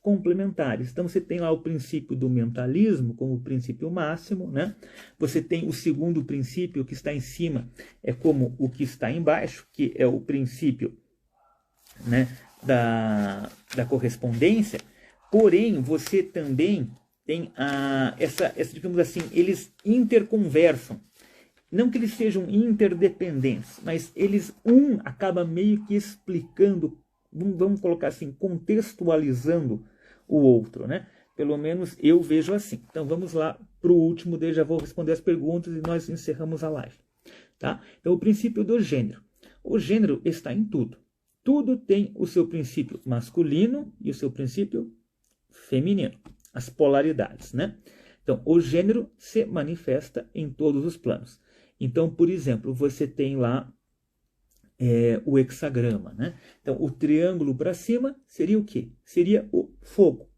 complementares. Então você tem lá o princípio do mentalismo como o princípio máximo, né? Você tem o segundo princípio que está em cima, é como o que está embaixo, que é o princípio, né, da correspondência. Porém, você também tem essa, digamos assim, eles interconversam. Não que eles sejam interdependentes, mas eles, acaba meio que explicando, vamos colocar assim, contextualizando o outro, né? Pelo menos eu vejo assim. Então vamos lá para o último, daí já vou responder as perguntas e nós encerramos a live. Tá? Então o princípio do gênero. O gênero está em tudo. Tudo tem o seu princípio masculino e o seu princípio feminino. As polaridades, né? Então o gênero se manifesta em todos os planos. Então, por exemplo, você tem lá o hexagrama, né? Então, o triângulo para cima seria o quê? Seria o fogo,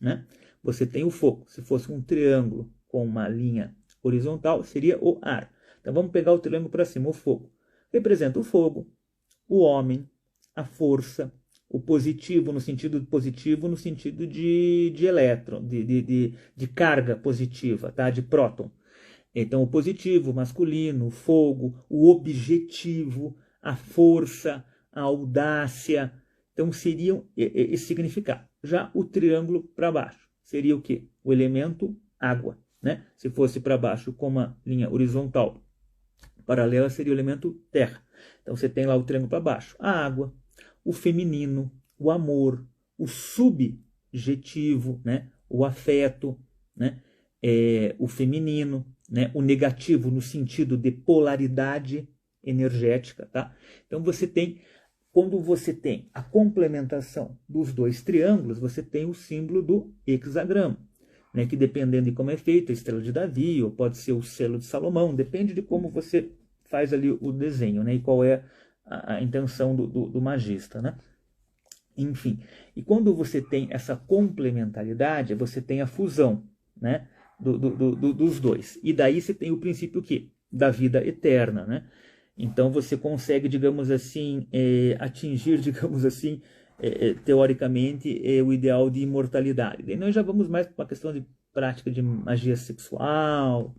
né? Você tem o fogo. Se fosse um triângulo com uma linha horizontal, seria o ar. Então, vamos pegar o triângulo para cima, o fogo. Representa o fogo, o homem, a força, o positivo no sentido de elétron, de carga positiva, tá? De próton. Então, o positivo, o masculino, o fogo, o objetivo, a força, a audácia. Então, seriam esse significado. Já o triângulo para baixo seria o quê? O elemento água, né? Se fosse para baixo com uma linha horizontal paralela, seria o elemento terra. Então, você tem lá o triângulo para baixo. A água, o feminino, o amor, o subjetivo, né? O afeto, né? O feminino, né? O negativo no sentido de polaridade energética, tá? Então quando você tem a complementação dos dois triângulos, você tem o símbolo do hexagrama, né? Que dependendo de como é feito, a estrela de Davi, ou pode ser o selo de Salomão, depende de como você faz ali o desenho, né? E qual é a intenção do magista, né? Enfim, e quando você tem essa complementaridade, você tem a fusão, né? Dos dois. E daí você tem o princípio quê? Da vida eterna, né? Então você consegue, digamos assim, atingir, digamos assim, teoricamente, o ideal de imortalidade. Daí nós já vamos mais para uma questão de prática de magia sexual,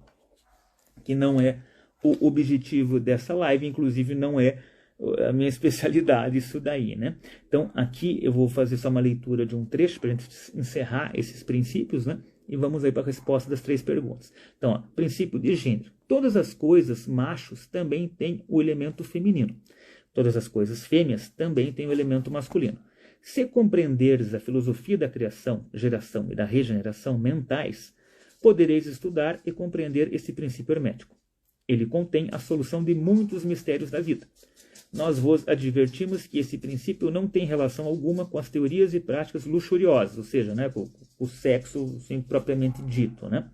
que não é o objetivo dessa live, inclusive não é a minha especialidade isso daí, né? Então aqui eu vou fazer só uma leitura de um trecho para a gente encerrar esses princípios, né? E vamos aí para a resposta das 3 perguntas. Então, ó, princípio de gênero. Todas as coisas machos também têm o elemento feminino. Todas as coisas fêmeas também têm o elemento masculino. Se compreenderes a filosofia da criação, geração e da regeneração mentais, podereis estudar e compreender esse princípio hermético. Ele contém a solução de muitos mistérios da vida. Nós vos advertimos que esse princípio não tem relação alguma com as teorias e práticas luxuriosas, ou seja, né, com o sexo assim, propriamente dito, né,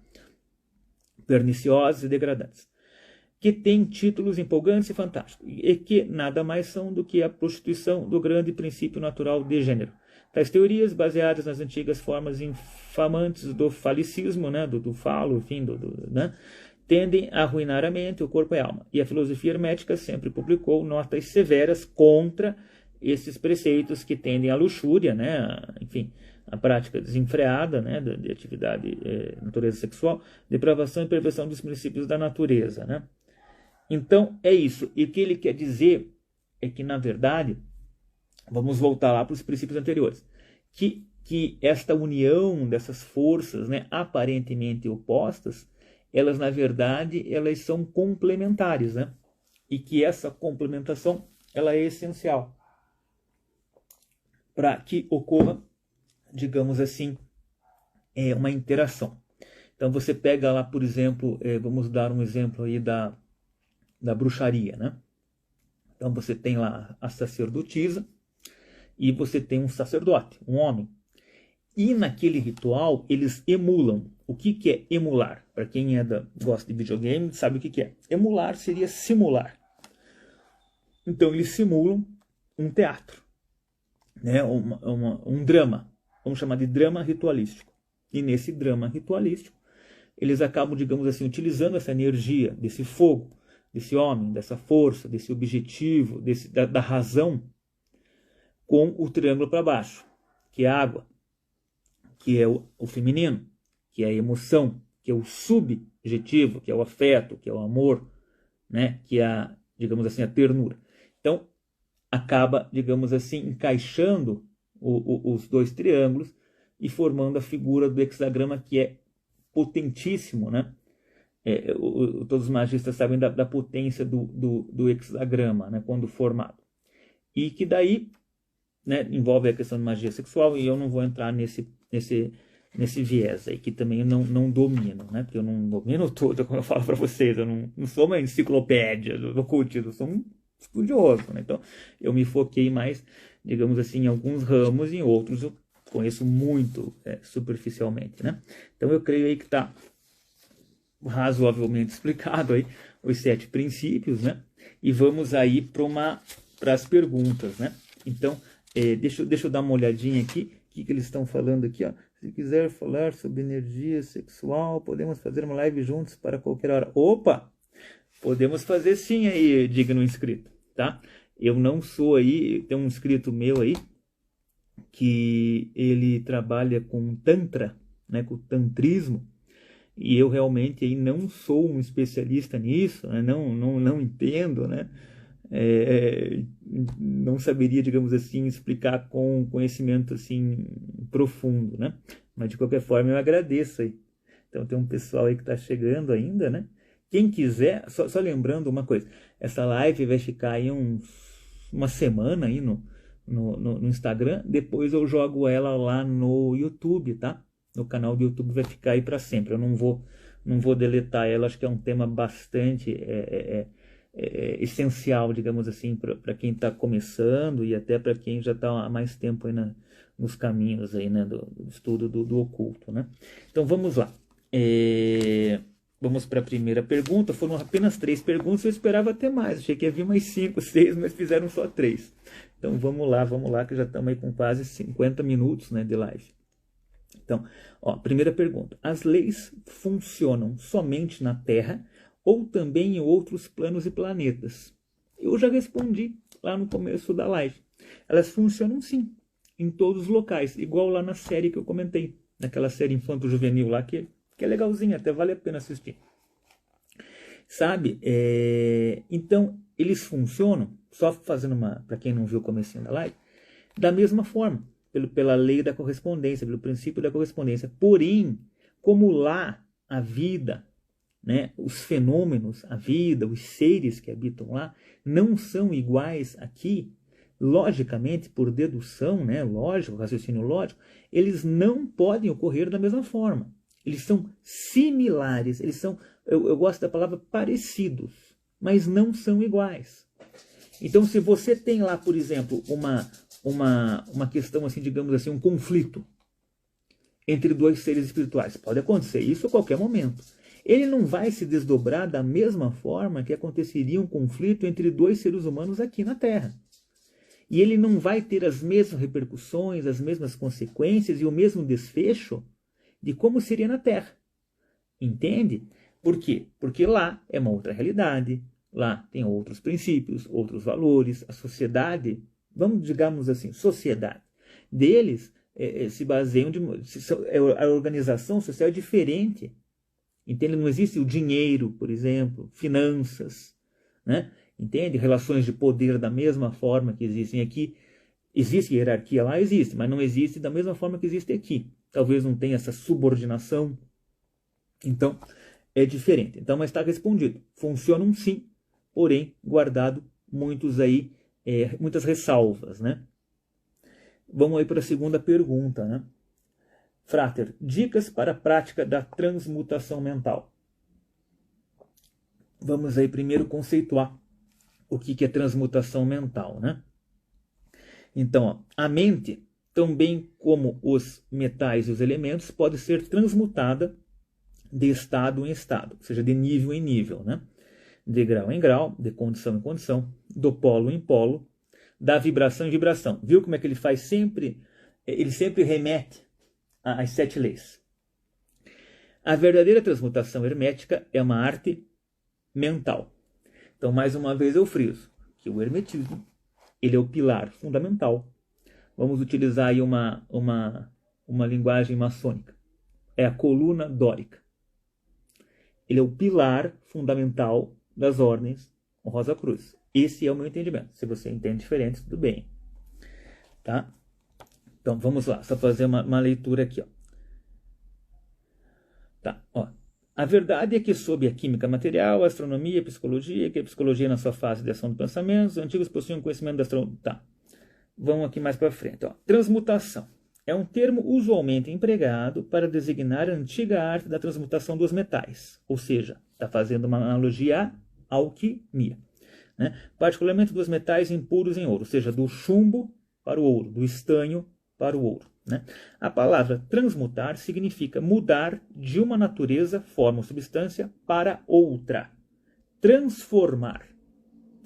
perniciosas e degradantes, que têm títulos empolgantes e fantásticos, e que nada mais são do que a prostituição do grande princípio natural de gênero. Tais teorias, baseadas nas antigas formas infamantes do falicismo, né, do falo, enfim, né, tendem a arruinar a mente, o corpo e a alma. E a filosofia hermética sempre publicou notas severas contra esses preceitos que tendem à luxúria, né? Enfim, a prática desenfreada, né? de atividade natureza sexual, depravação e perversão dos princípios da natureza, né? Então, é isso. E o que ele quer dizer é que, na verdade, vamos voltar lá para os princípios anteriores, que esta união dessas forças, né, aparentemente opostas, elas, na verdade, elas são complementares, né? E que essa complementação ela é essencial para que ocorra, digamos assim, uma interação. Então, você pega lá, por exemplo, vamos dar um exemplo aí da bruxaria, né? Então você tem lá a sacerdotisa e você tem um sacerdote, um homem. E naquele ritual eles emulam. O que é emular? Para quem gosta de videogame, sabe o que é. Emular seria simular. Então eles simulam um teatro, né? Um drama. Vamos chamar de drama ritualístico. E nesse drama ritualístico, eles acabam, digamos assim, utilizando essa energia desse fogo, desse homem, dessa força, desse objetivo, da razão, com o triângulo para baixo, que é a água, que é o feminino, que é a emoção, que é o subjetivo, que é o afeto, que é o amor, né? Que é, digamos assim, a ternura. Então, acaba, digamos assim, encaixando os dois triângulos e formando a figura do hexagrama, que é potentíssimo, né? Todos os magistas sabem da potência do hexagrama, né? Quando formado. E que daí, né, envolve a questão de magia sexual, e eu não vou entrar nesse viés aí, que também eu não domino, né? Porque eu não domino tudo, como eu falo para vocês, eu não sou uma enciclopédia do ocultismo, eu sou um estudioso, né? Então eu me foquei mais, digamos assim, em alguns ramos, e em outros eu conheço muito superficialmente, né? Então eu creio aí que está razoavelmente explicado aí os 7 princípios, né? E vamos aí para as perguntas, né? Então deixa eu dar uma olhadinha aqui, o que eles estão falando aqui, ó. Se quiser falar sobre energia sexual, podemos fazer uma live juntos para qualquer hora. Opa! Podemos fazer sim aí, digno inscrito, tá? Eu não sou aí, tem um inscrito meu aí, que ele trabalha com Tantra, né, com o Tantrismo, e eu realmente aí não sou um especialista nisso, né, não entendo, né? Não saberia, digamos assim, explicar com conhecimento assim profundo, né? Mas de qualquer forma eu agradeço aí. Então tem um pessoal aí que está chegando ainda, né? Quem quiser, só lembrando uma coisa, essa live vai ficar aí uma semana aí no Instagram, depois eu jogo ela lá no YouTube, tá? No canal do YouTube vai ficar aí para sempre. Eu não vou deletar ela, acho que é um tema bastante essencial, digamos assim, para quem está começando e até para quem já está há mais tempo aí nos caminhos aí, né, do estudo do oculto, né? Então vamos lá. Vamos para a primeira pergunta. Foram apenas 3 perguntas, eu esperava ter mais. Achei que havia mais 5, 6, mas fizeram só 3. Então vamos lá, que já estamos aí com quase 50 minutos, né, de live. Então, primeira pergunta. As leis funcionam somente na Terra ou também em outros planos e planetas? Eu já respondi lá no começo da live. Elas funcionam sim, em todos os locais, igual lá na série que eu comentei, naquela série infanto-juvenil lá, que é legalzinha, até vale a pena assistir. Sabe? Então, eles funcionam, só fazendo para quem não viu o comecinho da live, da mesma forma, pela lei da correspondência, pelo princípio da correspondência. Porém, como lá a vida, né, os fenômenos, a vida, os seres que habitam lá, não são iguais aqui, logicamente, por dedução, né, lógico, raciocínio lógico, eles não podem ocorrer da mesma forma. Eles são similares, eles são, eu gosto da palavra parecidos, mas não são iguais. Então, se você tem lá, por exemplo, uma questão assim, digamos assim, um conflito entre 2 seres espirituais, pode acontecer isso a qualquer momento. Ele não vai se desdobrar da mesma forma que aconteceria um conflito entre 2 seres humanos aqui na Terra. E ele não vai ter as mesmas repercussões, as mesmas consequências e o mesmo desfecho de como seria na Terra. Entende? Por quê? Porque lá é uma outra realidade, lá tem outros princípios, outros valores, a sociedade, digamos assim, sociedade deles se baseiam a organização social é diferente. Entende? Não existe o dinheiro, por exemplo, finanças, né? Entende? Relações de poder da mesma forma que existem aqui. Existe hierarquia lá? Existe, mas não existe da mesma forma que existe aqui. Talvez não tenha essa subordinação. Então, é diferente. Então, mas está respondido. Funcionam sim, porém, guardado muitas ressalvas, né? Vamos aí para a segunda pergunta, né? Frater, dicas para a prática da transmutação mental. vamos aí primeiro conceituar o que é transmutação mental, né? Então, ó, a mente, tão bem como os metais e os elementos, pode ser transmutada de estado em estado, ou seja, de nível em nível, né? De grau em grau, de condição em condição, do polo em polo, da vibração em vibração. Viu como é que ele faz sempre? Ele sempre remete às 7 leis. A verdadeira transmutação hermética é uma arte mental. Então, mais uma vez eu friso que o hermetismo, ele é o pilar fundamental. Vamos utilizar aí uma linguagem maçônica. É a coluna dórica. Ele é o pilar fundamental das ordens Rosa Cruz. Esse é o meu entendimento. Se você entende diferente, tudo bem. Tá? Então, vamos lá. Só fazer uma leitura aqui. Ó. Tá, ó. A verdade é que, sob a química material, a astronomia, a psicologia, que a psicologia na sua fase de ação do pensamento, os antigos possuíam conhecimento da astronomia. Tá. Vamos aqui mais para frente. Ó. Transmutação. É um termo usualmente empregado para designar a antiga arte da transmutação dos metais. Ou seja, está fazendo uma analogia à alquimia. Né? Particularmente dos metais impuros em ouro. Ou seja, do chumbo para o ouro, do estanho para o ouro. Né? A palavra transmutar significa mudar de uma natureza, forma ou substância para outra. Transformar.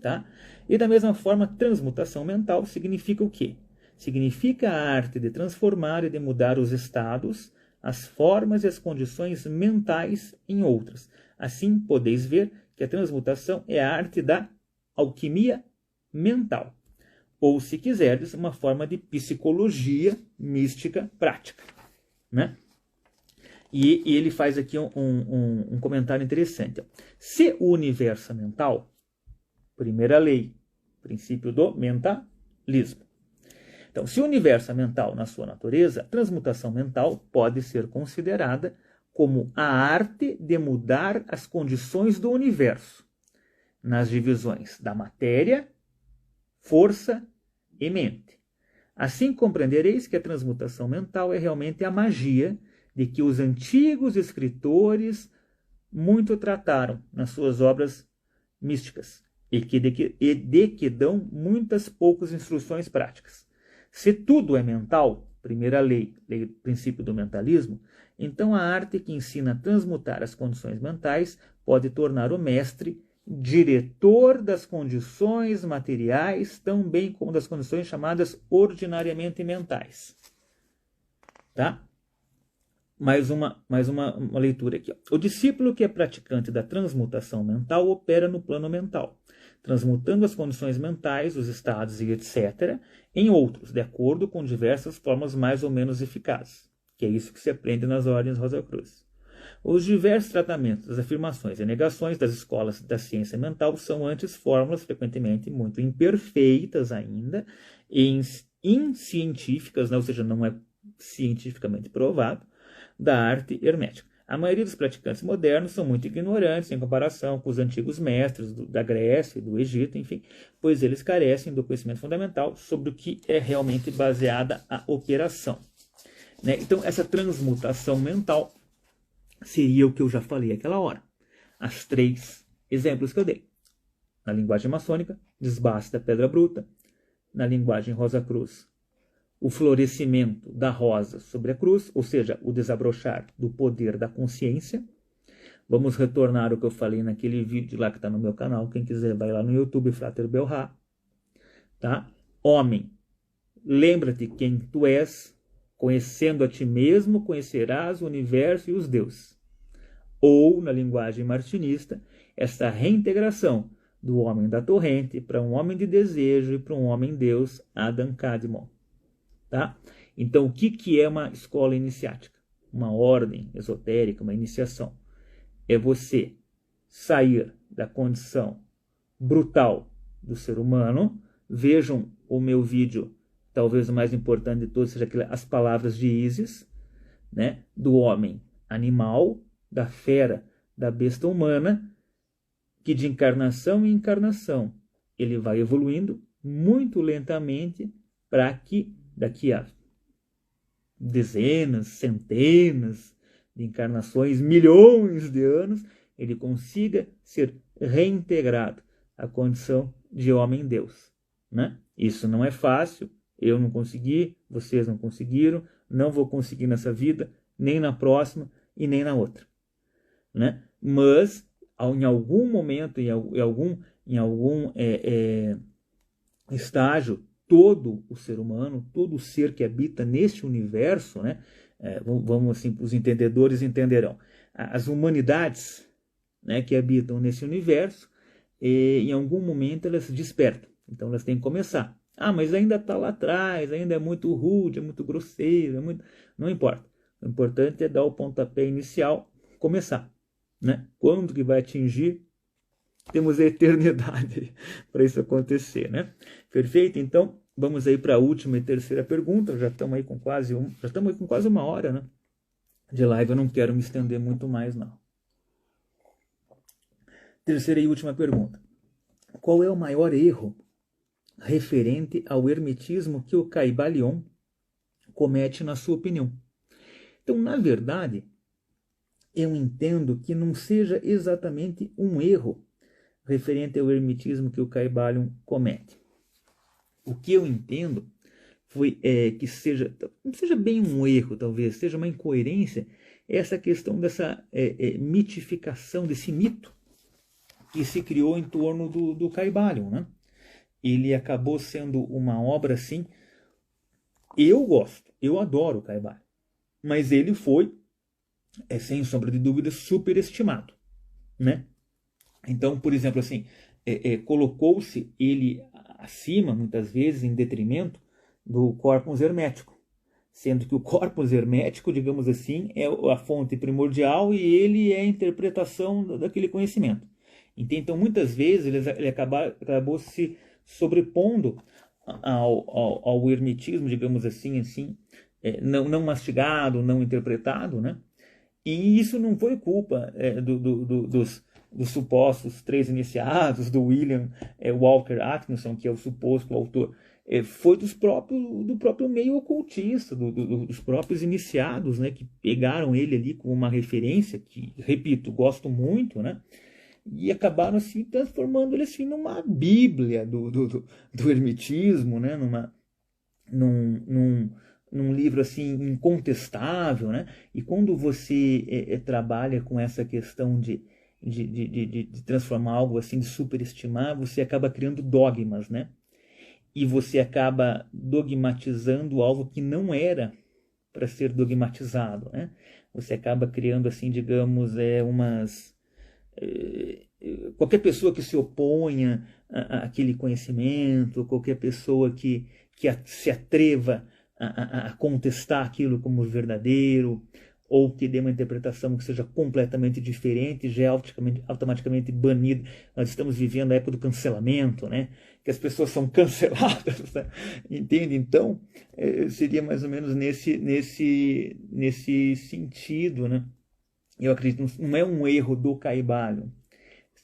Tá? E da mesma forma, transmutação mental significa o quê? Significa a arte de transformar e de mudar os estados, as formas e as condições mentais em outras. Assim, podeis ver que a transmutação é a arte da alquimia mental. Ou, se quiserdes, uma forma de psicologia mística prática. Né? E ele faz aqui um comentário interessante. Ó. Se o universo é mental, primeira lei, princípio do mentalismo. Então, se o universo é mental na sua natureza, a transmutação mental pode ser considerada como a arte de mudar as condições do universo, nas divisões da matéria, força e mente. Assim compreendereis que a transmutação mental é realmente a magia de que os antigos escritores muito trataram nas suas obras místicas e de que dão muitas poucas instruções práticas. Se tudo é mental, primeira lei, princípio do mentalismo, então a arte que ensina a transmutar as condições mentais pode tornar o mestre diretor das condições materiais, tão bem como das condições chamadas ordinariamente mentais. Tá? Mais uma leitura aqui. Ó. O discípulo que é praticante da transmutação mental opera no plano mental, transmutando as condições mentais, os estados e etc., em outros, de acordo com diversas formas mais ou menos eficazes, que é isso que se aprende nas ordens Rosa Cruz. Os diversos tratamentos, as afirmações e negações das escolas da ciência mental são antes fórmulas frequentemente muito imperfeitas ainda e inscientíficas, né? Ou seja, não é cientificamente provado, da arte hermética. A maioria dos praticantes modernos são muito ignorantes em comparação com os antigos mestres da Grécia e do Egito, enfim, pois eles carecem do conhecimento fundamental sobre o que é realmente baseada a operação. Né? Então, essa transmutação mental seria o que eu já falei aquela hora. As 3 exemplos que eu dei. Na linguagem maçônica, desbaste da pedra bruta. Na linguagem Rosa Cruz, o florescimento da rosa sobre a cruz, ou seja, o desabrochar do poder da consciência. Vamos retornar ao que eu falei naquele vídeo lá que está no meu canal. Quem quiser vai lá no YouTube, Frater Belrá. Tá? Homem, lembra-te quem tu és, conhecendo a ti mesmo, conhecerás o universo e os deuses. Ou, na linguagem martinista, esta reintegração do homem da torrente para um homem de desejo e para um homem-deus, Adam Kadmon. Tá? Então, o que é uma escola iniciática? Uma ordem esotérica, uma iniciação. É você sair da condição brutal do ser humano. Vejam o meu vídeo, talvez o mais importante de todos seja as palavras de Isis, né? Do homem animal, da fera, da besta humana, que de encarnação em encarnação ele vai evoluindo muito lentamente para que daqui a dezenas, centenas de encarnações, milhões de anos, ele consiga ser reintegrado à condição de homem-deus, né? Isso não é fácil, eu não consegui, vocês não conseguiram, não vou conseguir nessa vida, nem na próxima e nem na outra, né? Mas em algum momento, em algum estágio, todo o ser humano, todo o ser que habita neste universo, né? Vamos assim, os entendedores entenderão, as humanidades, né, que habitam nesse universo, em algum momento elas despertam, então elas têm que começar. Mas ainda está lá atrás, ainda é muito rude, é muito grosseiro, não importa. O importante é dar o pontapé inicial, começar, né? Quando que vai atingir? Temos a eternidade para isso acontecer, né? Perfeito? Então, vamos aí para a última e terceira pergunta. Já estamos aí com quase uma hora, né, de live. Eu não quero me estender muito mais, não. Terceira e última pergunta. Qual é o maior erro referente ao hermetismo que o Caibalion comete, na sua opinião? Então, na verdade, eu entendo que não seja exatamente um erro referente ao hermetismo que o Caibalion comete. O que eu entendo foi que não seja bem um erro, talvez, seja uma incoerência, essa questão dessa mitificação, desse mito que se criou em torno do Caibalion, né? Ele acabou sendo uma obra, assim, eu adoro o Caibalion, mas ele foi, sem sombra de dúvida, superestimado, né? Então, por exemplo, assim, colocou-se ele acima, muitas vezes, em detrimento do corpus hermético, sendo que o corpus hermético, digamos assim, é a fonte primordial e ele é a interpretação daquele conhecimento. Então, muitas vezes, ele acabou se sobrepondo ao hermetismo, digamos assim, não mastigado, não interpretado, né? E isso não foi culpa dos supostos 3 iniciados, do William Walker Atkinson, que é o suposto autor. Foi do próprio meio ocultista, dos próprios iniciados, né, que pegaram ele ali como uma referência, que, repito, gosto muito, né, e acabaram assim transformando ele assim numa bíblia do hermetismo, né, num livro assim incontestável, né? E quando você trabalha com essa questão de transformar algo assim, de superestimar, você acaba criando dogmas, né? E você acaba dogmatizando algo que não era para ser dogmatizado, né? Você acaba criando assim, digamos, qualquer pessoa que se oponha àquele conhecimento, qualquer pessoa que se atreva a contestar aquilo como verdadeiro, ou que dê uma interpretação que seja completamente diferente, já é automaticamente banido. Nós estamos vivendo a época do cancelamento, né? Que as pessoas são canceladas, né? Entende? Então, seria mais ou menos nesse sentido, né? Eu acredito, não é um erro do Caibalion,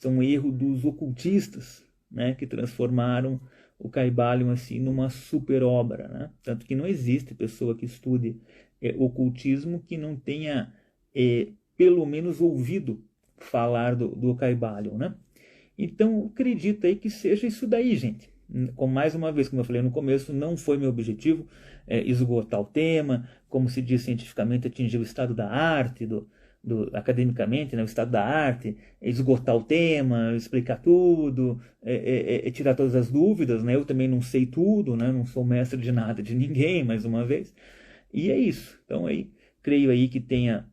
é um erro dos ocultistas, né? Que transformaram o Caibalion assim numa super obra, né? Tanto que não existe pessoa que estude ocultismo que não tenha pelo menos ouvido falar do Caibalion, né? Então acredito aí que seja isso daí, gente. Mais uma vez, como eu falei no começo, não foi meu objetivo esgotar o tema, como se diz cientificamente, atingir o estado da arte, academicamente, né, o estado da arte, esgotar o tema, explicar tudo, tirar todas as dúvidas, né? Eu também não sei tudo, né? Não sou mestre de nada, de ninguém, mais uma vez. E é isso. Então, aí, creio aí que tenha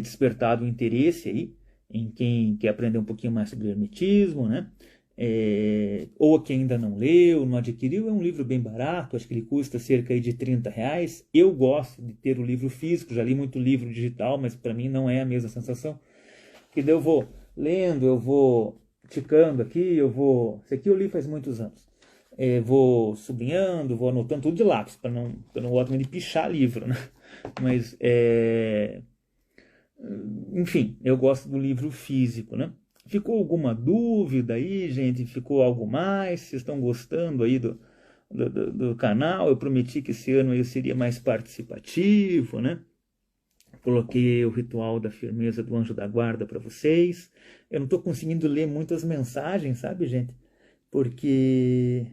despertado o interesse aí em quem quer aprender um pouquinho mais sobre hermetismo, né? Ou quem ainda não leu, não adquiriu. É um livro bem barato, acho que ele custa cerca de R$30. Eu gosto de ter o livro físico, já li muito livro digital, mas para mim não é a mesma sensação. Que daí eu vou lendo, eu vou ticando aqui, esse aqui eu li faz muitos anos. Vou sublinhando, vou anotando tudo de lápis, para não gosto de pichar livro, né? Mas, enfim, eu gosto do livro físico, né? Ficou alguma dúvida aí, gente? Ficou algo mais? Vocês estão gostando aí do canal? Eu prometi que esse ano eu seria mais participativo, né? Coloquei o ritual da firmeza do anjo da guarda para vocês. Eu não estou conseguindo ler muitas mensagens, sabe, gente? Porque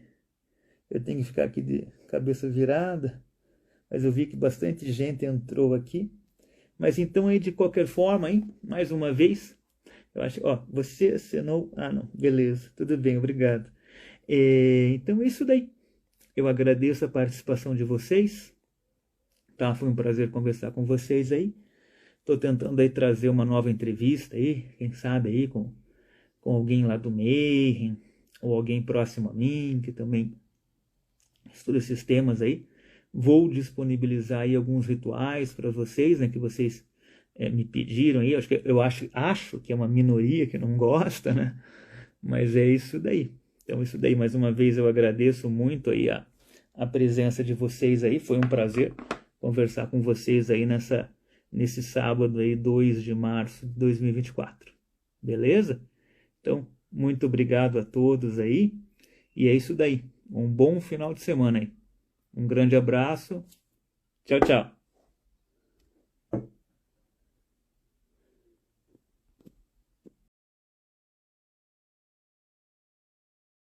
eu tenho que ficar aqui de cabeça virada. Mas eu vi que bastante gente entrou aqui. Mas então aí, de qualquer forma, hein, mais uma vez, eu acho, ó, você assinou... Ah, não, beleza, tudo bem, obrigado. Então é isso daí. Eu agradeço a participação de vocês. Tá, foi um prazer conversar com vocês aí. Estou tentando aí trazer uma nova entrevista aí, quem sabe aí com alguém lá do Mayhem, ou alguém próximo a mim, que também estuda esses temas aí. Vou disponibilizar aí alguns rituais para vocês, né, que vocês me pediram aí. Eu acho que é uma minoria que não gosta, né? Mas é isso daí. Então, isso daí, mais uma vez, eu agradeço muito aí a presença de vocês aí. Foi um prazer conversar com vocês aí nesse sábado aí, 2 de março de 2024. Beleza? Então, muito obrigado a todos aí. E é isso daí. Um bom final de semana aí. Um grande abraço. Tchau, tchau.